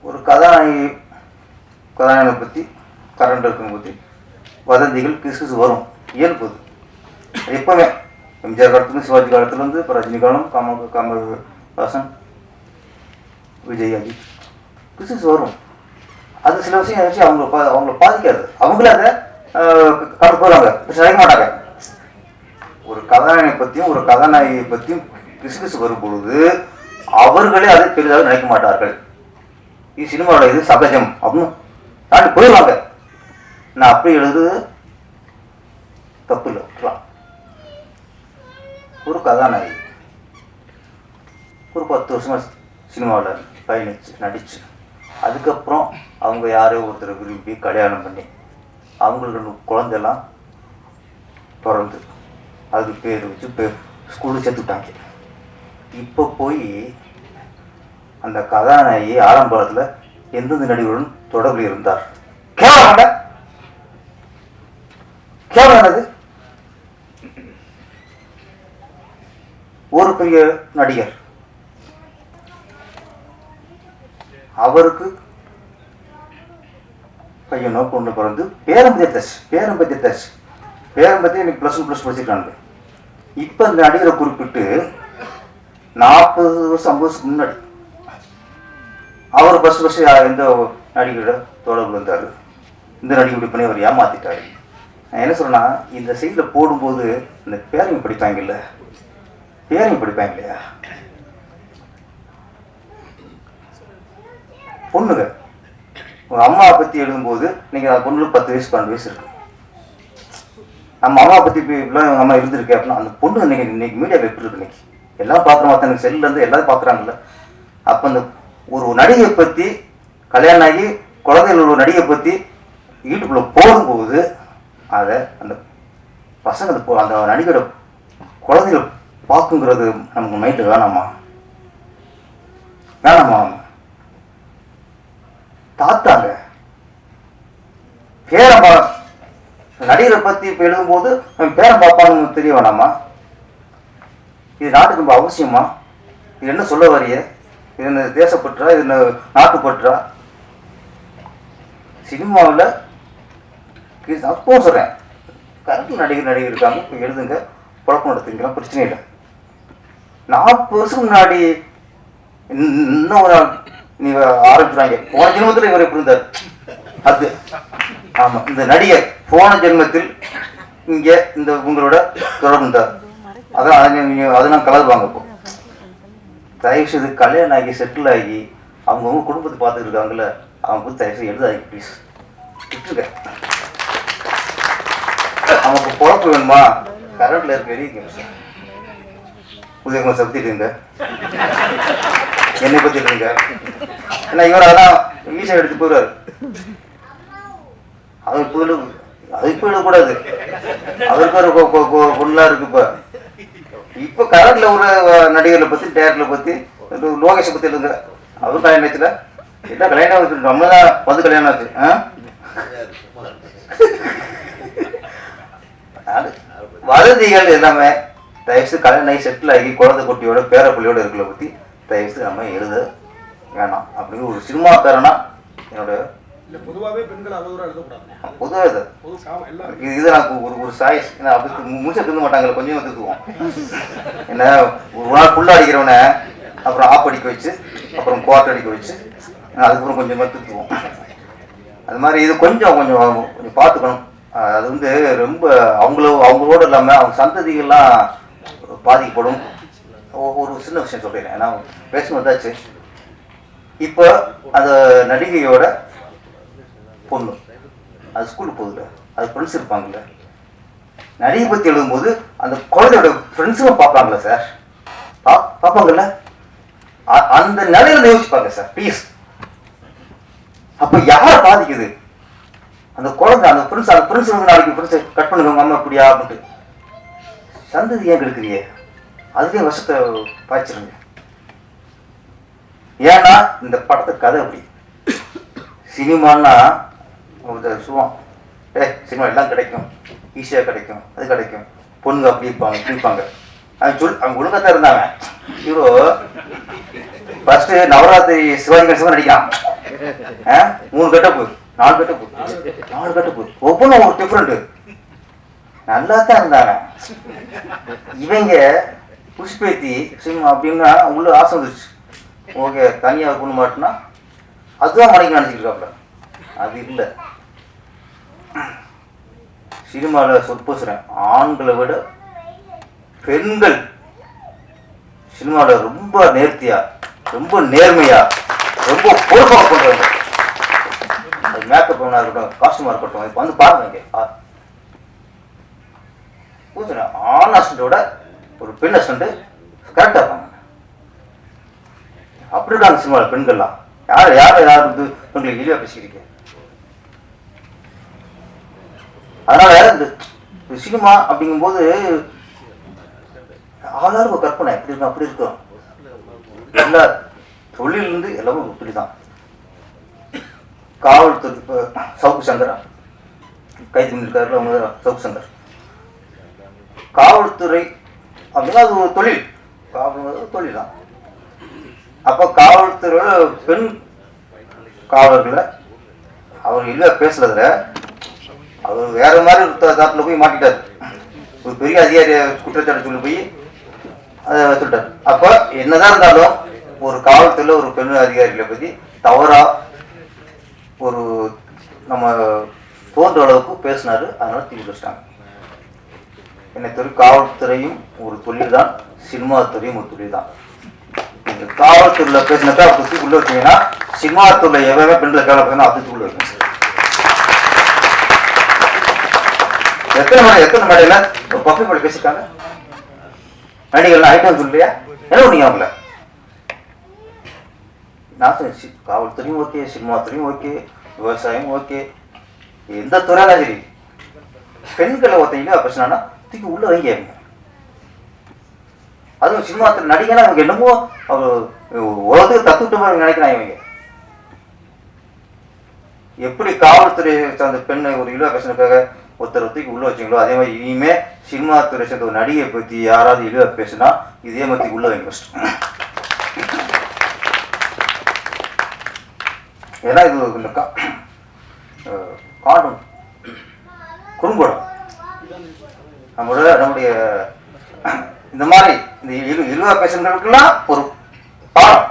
ஒரு கதாநாயகனை பற்றி கரண்ட் இருக்கவங்க பற்றி வதந்திகள் கிசு வரும், இயல்பு. அது எப்பவுமே எம்ஜிஆர் காலத்துலேருந்து சிவாஜி காலத்துலேருந்து இப்போ ரஜினி காலம், கமல்ஹாசன், விஜய், அஜித் கிசு வரும். அது சில விஷயம் வச்சு அவங்கள பாதிக்காது. அவங்களே அதை கடந்து போகிறாங்க, நினைக்க மாட்டாங்க. ஒரு கதாநாயகனை பற்றியும் ஒரு கதாநாயகியை பற்றியும் கிசு வரும்பொழுது அவர்களே அதை பெரிதாக நினைக்க மாட்டார்கள். இது சினிமாவோட இது சகஜம் அப்படின்னு தாண்டி போயிடுவாங்க. நான் அப்படி எழுது தப்பு இல்லை. ஒரு கதாநாயகி ஒரு 10 வருஷமா சினிமாவில் பயணிச்சு நடிச்சு அதுக்கப்புறம் அவங்க யாரையோ ஒருத்தரை விரும்பி கல்யாணம் பண்ணி அவங்களுக்கு குழந்தையெல்லாம் பிறந்து அதுக்கு பேர் வச்சு ஸ்கூலில் சேர்த்துட்டாங்க. இப்போ போய் அந்த கதாநாயகி ஆரம்பத்தில் எந்தெந்த நடிகருடன் தொடர்பில் இருந்தார். கேவலானது. ஒரு பெரிய நடிகர் அவருக்கு பையனோ பொண்ணு பிறந்து பேரம்பத்திய இன்னைக்கு +1 படிச்சிருக்காங்க. இப்போ இந்த நடிகரை குறிப்பிட்டு 40 வருஷம் 50 வருஷத்துக்கு முன்னாடி அவர் ஃபர்ஸ்ட் எந்த நடிகரோட தொடர்பு இருந்தார், இந்த நடிகை பண்ணி அவர் ஏமாத்திட்டாரு. நான் என்ன சொல்றேன்னா, இந்த சைடில் போடும்போது இந்த பேரையும் படிப்பாங்க இல்லையா, பொண்ணுங்க உங்கள் அம்மாவை பற்றி எழுதும்போது நீங்கள் அந்த பொண்ணுக்கு 10 வயசு 12 வயசு இருக்கு. நம்ம அம்மாவை பற்றி இப்படிலாம் எங்கள் அம்மா இருந்திருக்கு அப்படின்னா அந்த பொண்ணு இன்னைக்கு மீடியாவில் எப்படி இருக்கு, இன்னைக்கு எல்லாம் பார்க்குற மற்ற செல்லுலேருந்து எல்லாரும் பார்க்குறாங்கல்ல. அப்போ அந்த ஒரு நடிகை பற்றி கல்யாணம் ஆகி குழந்தைகள் உள்ள நடிகை பற்றி யூடியூப்ல போடும்போது அதை அந்த பசங்க அந்த நடிகரோட குழந்தைகளை பார்க்குங்கிறது நமக்கு மைண்டு வேணாமா? தாத்தாங்க பேரம் நடிகரை பற்றி இப்போ எழுதும்போது பேரம் பார்ப்பான்னு தெரிய வேணாமா? இது நாட்டுக்கு ரொம்ப அவசியமா? இது என்ன சொல்ல வரிய? இது என்ன தேசப்பற்றா? இது என்ன நாட்டுப்பற்றா? சினிமாவில் அப்பவும் சொல்கிறேன், கரெக்டில் நடிகர் இருக்காங்க, இப்போ எழுதுங்க, குழப்பம் நடத்துங்கலாம், பிரச்சனை இல்லை. 40 வருஷம் முன்னாடி இன்னும் ஒரு நீ ஆரம்பிச்சுறாங்க, போன ஜென்மத்தில் இவர் எப்படி இருந்தார் அது. ஆமாம், இந்த நடிகர் போன ஜென்மத்தில் இங்கே இந்த உங்களோட தொடர்பு இருந்தார். அதெல்லாம் கலந்துவாங்க. இப்போ தயவுசெய்து கல்யாணம் ஆகி செட்டில் ஆகி அவங்கவுங்க குடும்பத்தை பார்த்துட்டு இருக்காங்கல்ல, அவங்க வந்து தயவுசெய்து எழுதாங்க ப்ளீஸ். விட்டுருக்க அவங்களுக்கு குழப்பம் வேணுமா? கரண்ட்ல இருக்க வெளியே உதயகுமார் பத்திட்டுங்க, என்னை பத்திட்டுங்க. ஏன்னா இவர் அதான் ஈஸியாக எடுத்து போயிடுவார். அது இப்போ எழுதக்கூடாது, அவருக்கு ஒரு பொண்ணா இருக்கு. இப்போ கரண்ட்ல ஒரு நடிகர்களை பத்தி டேரக்டர்ல பத்தி லோகேஷை பத்தி எழுதுங்க. அவரும் கல்யாணம் ஆச்சுல, என்ன கல்யாணம் ஆச்சு, நம்மதான் 10 கல்யாணம் ஆச்சு. வதந்திகள் எல்லாமே தயவுசு கல்யாணம் ஆகி செட்டில் ஆகி குழந்தை குட்டியோட பேரப்பிள்ளையோட இருக்கிற பத்தி தயவுசு நம்ம எழுத வேணாம். அப்படிங்கிற ஒரு சினிமாக்காரனா என்னோட பொதுவாகவே பெண்கள் அளவுற எழுதக்கூடாது. பொதுவாக இது நான் ஒரு சாய்ஸ். ஏன்னா அப்படி முடிச்சா திங்க மாட்டாங்க, கொஞ்சம் தூக்குவோம். என்ன ஒரு நாள் ஃபுல்லாக அடிக்கிறவனை அப்புறம் ஆப் அடிக்க வச்சு அப்புறம் குவார்ட் அடிக்க வச்சு அதுக்கப்புறம் கொஞ்சமாக தூக்குவோம். அது மாதிரி இது கொஞ்சம் பார்த்துக்கணும். அது வந்து ரொம்ப அவங்களோட இல்லாமல் அவங்க சந்ததிகள்லாம் பாதிக்கப்படும். ஒரு சின்ன விஷயம் சொல்லிடுறேன், ஏன்னா பேசணும் வந்தாச்சு. இப்போ அந்த நடிகையோட பொண்ணு அது ஸ்கூலுக்கு போகுதுல்ல, அது ஃப்ரெண்ட்ஸ் இருப்பாங்கல்ல, நடிகை பற்றி எழுதும்போது அந்த குழந்தையோட ஃப்ரெண்ட்ஸும் பார்ப்பாங்களே சார், பார்ப்பாங்கல்ல. அந்த நிலையில யோசிப்பாங்க சார் ப்ளீஸ். அப்ப யாரை பாதிக்குது? அந்த குழந்தை, அந்த பிரின்ஸ் வந்து நாளைக்கு பிரின்ஸ் கட் பண்ணுங்க உங்க அம்மா இப்படியா அப்படின்ட்டு சந்ததி ஏன் கெடுக்குறிய? அதுலேயும் வருஷத்தை பாய்ச்சிருங்க. ஏன்னா இந்த படத்து கதை அப்படி. சினிமான்னா சும்மா சினிமா எல்லாம் கிடைக்கும், ஈஸியாக கிடைக்கும், அது கிடைக்கும், பொண்ணுங்க அப்படி இருப்பாங்க அவங்க ஒழுங்கத்தான் இருந்தாங்க. ஹீரோ ஃபர்ஸ்ட் நவராத்திரி சிவாஜி கணேசன் நடிக்கிறான். 3 கட்டப்பு 4 கட்டப்பு ஒவ்வொன்றும் ஒரு டிஃப்ரெண்ட் நல்லா தான் இருந்தாங்க. இவங்க புஷ்பேத்தி சினிமா அப்படின்னா அவங்களுக்கு ஆசை வந்துருச்சு. ஓகே தனியாக பொண்ணு மாட்டினா அதுதான் மனைக்கு நினச்சிக்கிட்டு அது இல்லை. சினிமாவில் சொற்பசுறேன், ஆண்களை விட பெண்கள் சினிமாவில் ரொம்ப நேர்த்தியா, ரொம்ப நேர்மையா, ரொம்ப பொறுப்பாக பண்றாங்க. அது மேக்கப் இருக்கட்டும், காஸ்டியூமா இருக்கட்டும், இப்போ வந்து பாருங்க இங்கே ஆண் அசிஸ்டண்டோட ஒரு பெண் அசிஸ்டண்ட் கரெக்டாக இருப்பாங்க. அப்படி இருக்காங்க சினிமாவில் பெண்கள்லாம். யார் வந்து உங்களுக்கு இழிவா பேசிக்கிறீங்க? அதனால இந்த சினிமா அப்படிங்கும்போது ஆளாரும் ஒரு கற்பனை எப்படி இருக்கும், அப்படி இருக்கும். எல்லா தொழிலிருந்து எல்லாமே இப்படிதான். காவல்துறை இப்போ சவுக்கு சங்கரா கைது பண்ணிருக்காரு, அவங்க சவுக்கு சங்கர். காவல்துறை அப்படின்னா அது ஒரு தொழில், காவல் தொழில் தான். அப்போ காவல்துறையோட பெண் காவலர்களை அவர் இல்லை பேசுறதுல அவர் வேற மாதிரி தாட்டில் போய் மாட்டிட்டார். ஒரு பெரிய அதிகாரிய குற்றச்சாட்டு சொல்லி போய் அதை சொல்லிட்டார். அப்போ என்னதான் இருந்தாலும் ஒரு காவல்துறையில் ஒரு பெண் அதிகாரிகளை பற்றி தவறா ஒரு நம்ம தோன்ற அளவுக்கு பேசினாரு. அதனால தீர்வு வச்சிட்டாங்க. என்னை தவிர காவல்துறையும் ஒரு தொழில் தான், சினிமா துறையும் ஒரு தொழில் தான். இந்த காவல்துறையில் பேசினதா அப்படி உள்ள வச்சீங்கன்னா சினிமா துறையில் எவ்வளோ பெண்களை கேள்வி பார்த்தீங்கன்னா அப்படி உள்ள வைக்கணும். எத்தனை மேடையில ஒரு பப்ளிக் மேடை பேசிருக்காங்க. நடிகர்லாம் ஐட்டம் சொல்லியா என்ன பண்ணீங்க அவங்கள? நான் சொன்னேன் காவல்துறையும் ஓகே, சினிமா துறையும் ஓகே, விவசாயம் ஓகே, எந்த துறையாலும் சரி பெண்களை ஒருத்தீங்க பிரச்சனைனா தூக்கி உள்ள வைங்க. அதுவும் சினிமா துறை நடிகனா அவங்க என்னமோ உலகத்துக்கு தத்துட்டு நினைக்கிறாங்க. இவங்க எப்படி காவல்துறை சார்ந்த பெண்ணை ஒரு இழிவா பேசினதுக்காக ஒருத்தர் தூக்கி உள்ள வச்சிங்களோ, அதே மாதிரி இனிமே சினிமா துறை சேர்ந்த ஒரு நடிகை பற்றி யாராவது இழிவா பேசினா இதே மாதிரி உள்ள வைங்க ஃபர்ஸ்ட். ஏன்னா இது இந்த கார்ட்டூன் குறும்படம் நம்முடைய இந்த மாதிரி இந்த இழிவா பேசுறவங்களுக்கெல்லாம் ஒரு பாடம்.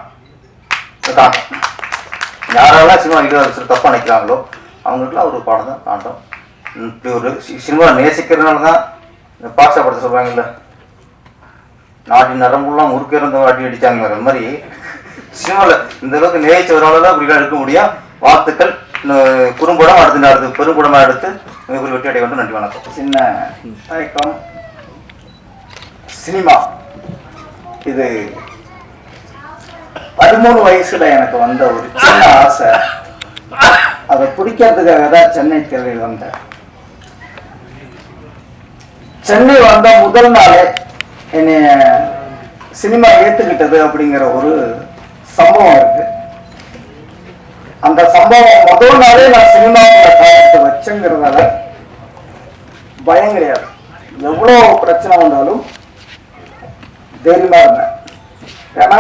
யாரெல்லாம் சினிமா இழிவா தப்பா நினைக்கிறாங்களோ அவங்களுக்குலாம் ஒரு பாடம் தான் காண்டம். இப்படி ஒரு சினிமா நேசிக்கிறதுனால தான் இந்த பாட்சா படத்தை சொல்றாங்கல்ல, நாட்டின் நரம்புலாம் முறுக்கிறத அடி அடிச்சாங்க. அந்த மாதிரி சினிமாவில் இந்த அளவுக்கு நேசிச்சவரால தான் இப்படிலாம் எடுக்க முடியும். வாழ்த்துக்கள். குறும்படம் அடுத்து பெருங்குடமாக எடுத்து மிகப்பெரிய வெற்றி அடைய வேண்டும். நன்றி, வணக்கம். சின்ன தயக்கம். சினிமா இது 13 வயசுல எனக்கு வந்த ஒரு சின்ன ஆசை. அதை பிடிக்கிறதுக்காக தான் சென்னை தேவையில் வந்தேன். சென்னை வந்த முதல் நாளே என்னைய சினிமா ஏத்துக்கிட்டது அப்படிங்கிற ஒரு சம்பவம் இருக்கு. அந்த சம்பவம் முதல் நாளே நான் சினிமாவுக்குள்ள காலத்தை வச்சுங்கிறதால பயம் கிடையாது. எவ்வளோ பிரச்சனை வந்தாலும் தைரியமா இருந்தேன். ஏன்னா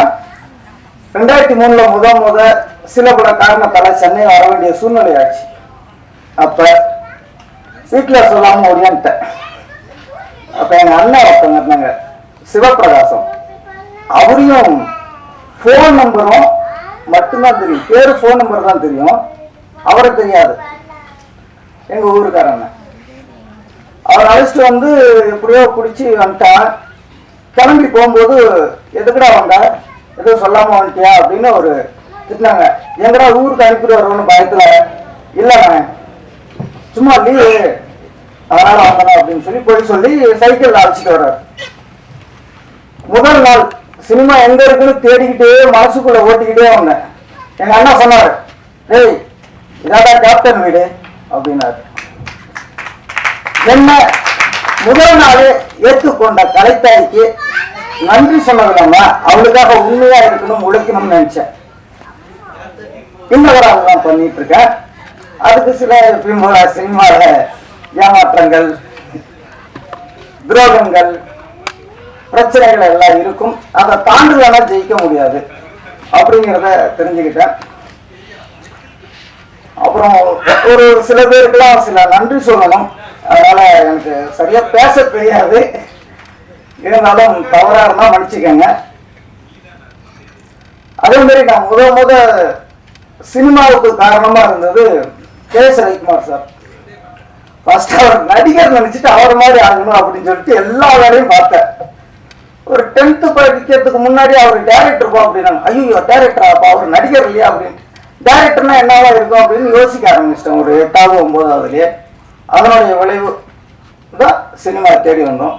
2003 சில பல காரணத்தால சென்னை வர வேண்டிய சூழ்நிலை ஆச்சு. அப்ப வீட்டுல சொல்லாம ஓடியான்ட்டேன். அப்ப எங்க அண்ணன் ஒருத்தவங்க இருந்தாங்க, சிவபிரகாசம். அவரையும் போன் நம்பரும் மட்டும்தான் தெரியும், பேரு போன் நம்பர் தான் தெரியும், அவரை தெரியாது. எங்க ஊருக்காரங்க அவர் அழைச்சிட்டு வந்து எப்படியோ பிடிச்சி வந்துட்டான். கிளம்பி போகும்போது எதுக்குடா வந்த, எதுவும் சொல்லாம வந்துட்டியா அப்படின்னு ஒரு திட்டினாங்க. எங்கடா ஊருக்கு அனுப்பிட்டு வருவோன்னு பயத்துல, இல்லைண்ணே சும்மா லீவு அதனால வந்தனா அப்படின்னு சொல்லி போய் சொல்லி சைக்கிள் அழைச்சிட்டு வர்றாரு. முதல் நாள் சினிமா எங்க இருக்குன்னு தேடிக்கிட்டே மனசுக்குள்ள ஓட்டிக்கிட்டே வந்தேன். எங்க அண்ணா சொன்னாரு, டேய் இதாடா கேப்டன் வீடு அப்படின்னாரு. என்ன முதல் நாளே ஏற்றுக்கொண்ட கலைத்தாய்க்கு நன்றி சொன்னதில்லாம அவளுக்காக உண்மையா இருக்கணும், உழைக்கணும்னு நினைச்சேன். இன்னொரு அதுதான் பண்ணிட்டு இருக்கேன். அதுக்கு சில சினிமால ஏமாற்றங்கள், துரோகங்கள், பிரச்சனைகள் எல்லாம் இருக்கும். அதை தாண்டுதலா ஜெயிக்க முடியாது அப்படிங்கிறத தெரிஞ்சுக்கிட்டேன். அப்புறம் ஒரு சில பேருக்கெல்லாம் சில நன்றி சொல்லணும். அதனால எனக்கு சரியா பேச தெரியாது, இருந்தாலும் தவறா இருந்தா மன்னிச்சுக்கங்க. அதே மாதிரி நான் முத சினிமாவுக்கு காரணமா இருந்தது கே.எஸ். ரவிக்குமார் சார். ஃபர்ஸ்ட் அவர் நடிகர் நினைச்சிட்டு அவர் மாதிரி ஆகணும் அப்படின்னு சொல்லிட்டு எல்லா வேலையும் பார்த்தேன். ஒரு 10th படிக்கிறதுக்கு முன்னாடி அவர் டைரக்டர் போ அப்படின்னாங்க. ஐயோ டைரக்டரா, அப்ப அவர் நடிகர் இல்லையா அப்படின்னு. டைரக்டர்னா என்னவா இருக்கும் அப்படின்னு யோசிக்க ஆரம்பிச்சிட்டேன் ஒரு 8வது 9வதுலயே. அதனுடைய விளைவு தான் சினிமா தேடி வந்தோம்.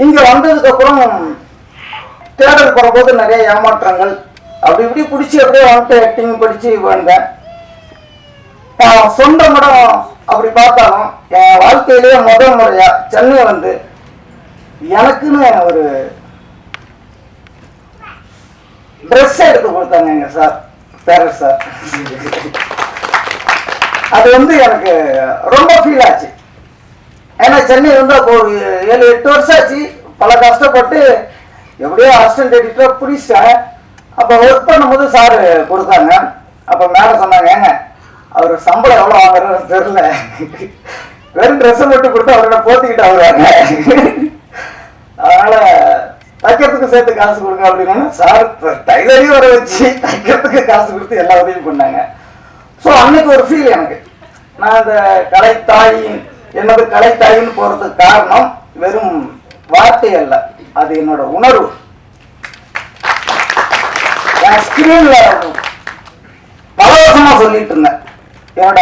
இங்க வந்ததுக்கு அப்புறம் தேடல் போகும்போது நிறைய ஏமாற்றங்கள் அப்படி இப்படி பிடிச்சி அப்படியே வந்துட்டு ஆக்டிங் படிச்சு வந்தேன். சொந்த மடம் அப்படி பார்த்தாலும் என் வாழ்க்கையிலேயே முதல் முறையா சென்னை வந்து எனக்குன்னு ஒரு ட்ரெஸ் எடுத்து கொடுத்தாங்க சார், பேரர் சார். அது வந்து எனக்கு ரொம்ப ஃபீல் ஆச்சு. ஏன்னா சென்னை வந்து அப்போ ஒரு 7-8 வருஷம் ஆச்சு. பல கஷ்டப்பட்டு எப்படியோ அசிஸ்டன்ட் எடிட்டர் பிடிச்சிட்டேன். அப்போ ஒர்க் பண்ணும்போது சார் கொடுத்தாங்க. அப்போ மேலே சொன்னாங்க, ஏங்க அவர் சம்பளம் எவ்வளோ வாங்குறதுன்னு தெரியல, வெறும் ட்ரெஸ்ஸை மட்டும் கொடுத்து அவரோட போத்திக்கிட்டு வருவாங்க, அதனால தைக்கிறதுக்கு சேர்த்து காசு கொடுங்க அப்படின்னா சார் டைலரையும் வர வச்சு தைக்கிறதுக்கு காசு கொடுத்து எல்லா உதவியும் பண்ணாங்க. ஸோ அன்னைக்கு ஒரு ஃபீல் எனக்கு. நான் இந்த என்னது கலைத்தாயின்னு போறதுக்கு காரணம் வெறும் வார்த்தை அல்ல, அது என்னோட உணர்வு. ஸ்கிரீன்ல பல வருஷமா சொல்லிட்டு இருந்தேன், என்னோட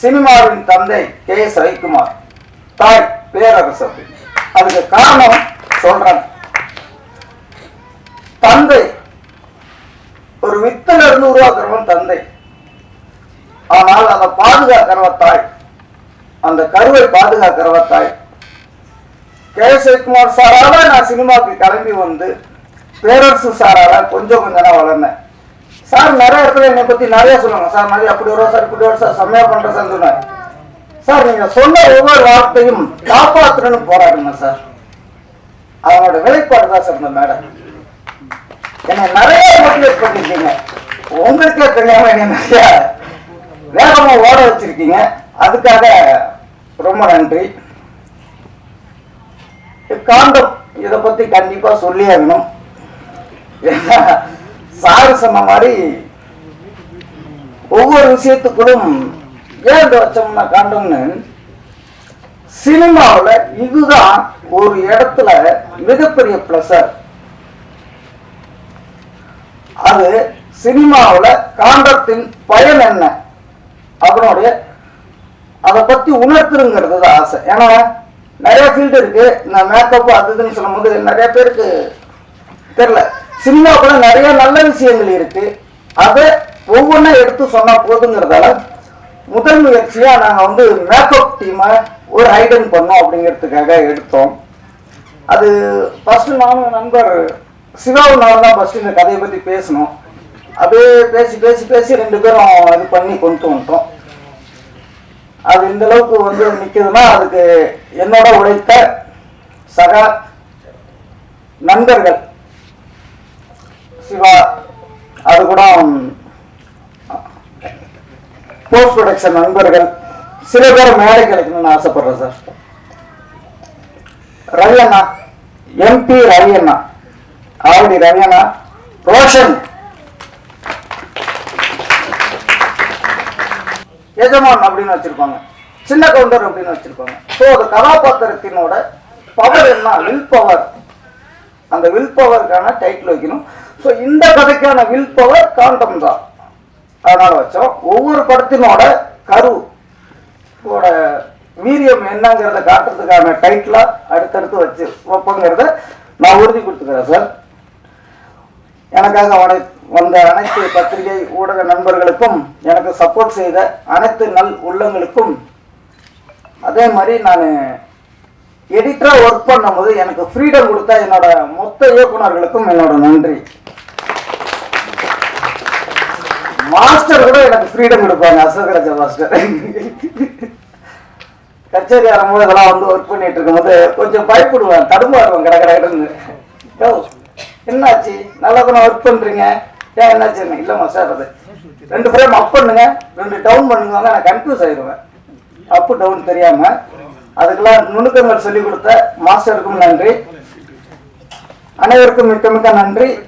சினிமாவின் தந்தை கே.எஸ். ரவிக்குமார், தாய் பேரரசு. அதுக்கு காரணம் சொல்றேன். தந்தை ஒரு வித்துல இருந்து உருவாக்குறவன் தந்தை, ஆனால் அதை பாதுகாக்கிறவ தாய், அந்த கருவை பாதுகாக்கிறவ தாய். கே.எஸ். ரவிக்குமார் சாரால நான் சினிமாவுக்கு கிளம்பி வந்து பேரரசு சாரால கொஞ்சம் தான் வளர்ந்தேன். சார் நிறைய இடத்துல என்னை பத்தி நிறைய சொல்லுவாங்க, சார் நிறைய அப்படி வருவா சார், இப்படி வரும் சார், செம்மையா பண்ற சார் சொன்னேன். சார் நீங்க சொன்ன ஒவ்வொரு வார்த்தையும் காப்பாற்றணும்னு போராடுங்க சார். அவனோட வேலைப்பாடு தான் சார் இந்த மேடம். என்னை நிறைய மோட்டிவேட் பண்ணிருக்கீங்க, உங்களுக்கே தெரியாம என்ன நிறைய வேகமா ஓட வச்சிருக்கீங்க, அதுக்காக ரொம்ப நன்றி. காண்டம் இதை பத்தி கண்டிப்பா சொல்லி ஆகணும். சாரு சொன்ன மாதிரி ஒவ்வொரு விஷயத்துக்குள்ளும் ஏன் வச்சோம்னா காண்டம்னு சினிமாவில் இதுதான் ஒரு இடத்துல மிகப்பெரிய பிளஸர். அது சினிமாவில் காண்டத்தின் பயன் என்ன அதனுடைய அதை பத்தி உணர்த்துருங்கிறது தான் ஆசை. ஏன்னா நிறைய ஃபீல்டு இருக்கு, இந்த மேக்கப் அது இதுன்னு சொல்லும் போது நிறைய பேருக்கு தெரியல. சினிமாக்குள்ள நிறைய நல்ல விஷயங்கள் இருக்கு, அதை ஒவ்வொன்றா எடுத்து சொன்னா போதுங்கிறதால முதல் முயற்சியா நாங்க வந்து மேக்கப் டீமை ஒரு ஹைடன் பண்ணோம் அப்படிங்கிறதுக்காக எடுத்தோம். அது ஃபர்ஸ்ட் நானும் நண்பர் சிவாவும் நான் தான் ஃபர்ஸ்ட் இந்த கதையை பத்தி பேசணும். அப்படியே பேசி பேசி பேசி 2 பேரும் இது பண்ணி கொண்டு வந்துட்டோம். அது இந்த அளவுக்கு வந்து நிற்குதுன்னா அதுக்கு என்னோட உழைத்த சக நண்பர்கள் சிவா, அது கூட போஸ்ட் ப்ரொடக்ஷன் நண்பர்கள் சில பேர் மேடை கிடைக்கணும்னு ஆசைப்படுறேன் சார். ரவி அண்ணா, MP ரவி அண்ணா, ஆவடி ரவி அண்ணா, ரோஷன், எஜமான் அப்படின்னு வச்சிருப்பாங்க, சின்ன கவுண்டர் அப்படின்னு வச்சிருப்பாங்க. ஸோ அந்த கதாபாத்திரத்தினோட பவர் என்ன, வில் பவர், அந்த வில் பவருக்கான டைட்டில் வைக்கணும். ஸோ இந்த கதைக்கான வில் பவர் காண்டம் தான், அதனால வச்சோம். ஒவ்வொரு படத்தினோட கருவோட வீரியம் என்னங்கிறத காட்டுறதுக்கான டைட்டிலா அடுத்தடுத்து வச்சு வைப்போங்கிறத நான் உறுதி கொடுத்துக்கிறேன் சார். எனக்காக வந்த அனைத்து பத்திரிகை ஊடக நண்பர்களுக்கும், எனக்கு சப்போர்ட் செய்த அனைத்து நல் உள்ளங்களுக்கும், அதே மாதிரி நான் எடிட்டராக ஒர்க் பண்ணும்போது எனக்கு ஃப்ரீடம் கொடுத்த என்னோட மொத்த இயக்குனர்களுக்கும் என்னோட நன்றி. மாஸ்டர் கூட எனக்கு ஃப்ரீடம் கொடுப்பாங்க, அசோகராஜா மாஸ்டர். கச்சேரி ஆரம்பம் இதெல்லாம் வந்து ஒர்க் பண்ணிட்டு இருக்கும்போது கொஞ்சம் பயப்படுவேன், தடுமாறுவேன் கடற்கடன்னு. என்னாச்சு, நல்லா தானே ஒர்க் பண்றீங்க, ஏன் என்னாச்சு? இல்லை மாஸ்டர், அது 2 ஃப்ரேம் அப் பண்ணுங்க, 2 டவுன் பண்ணுங்க, நான் கன்ஃபியூஸ் ஆயிடுவேன். அப்பு டவுன் தெரியாம. அதுக்கெல்லாம் நுணுக்கங்கள் சொல்லிக் கொடுத்த மாஸ்டருக்கும் நன்றி. அனைவருக்கும் மிக்க மிக்க நன்றி.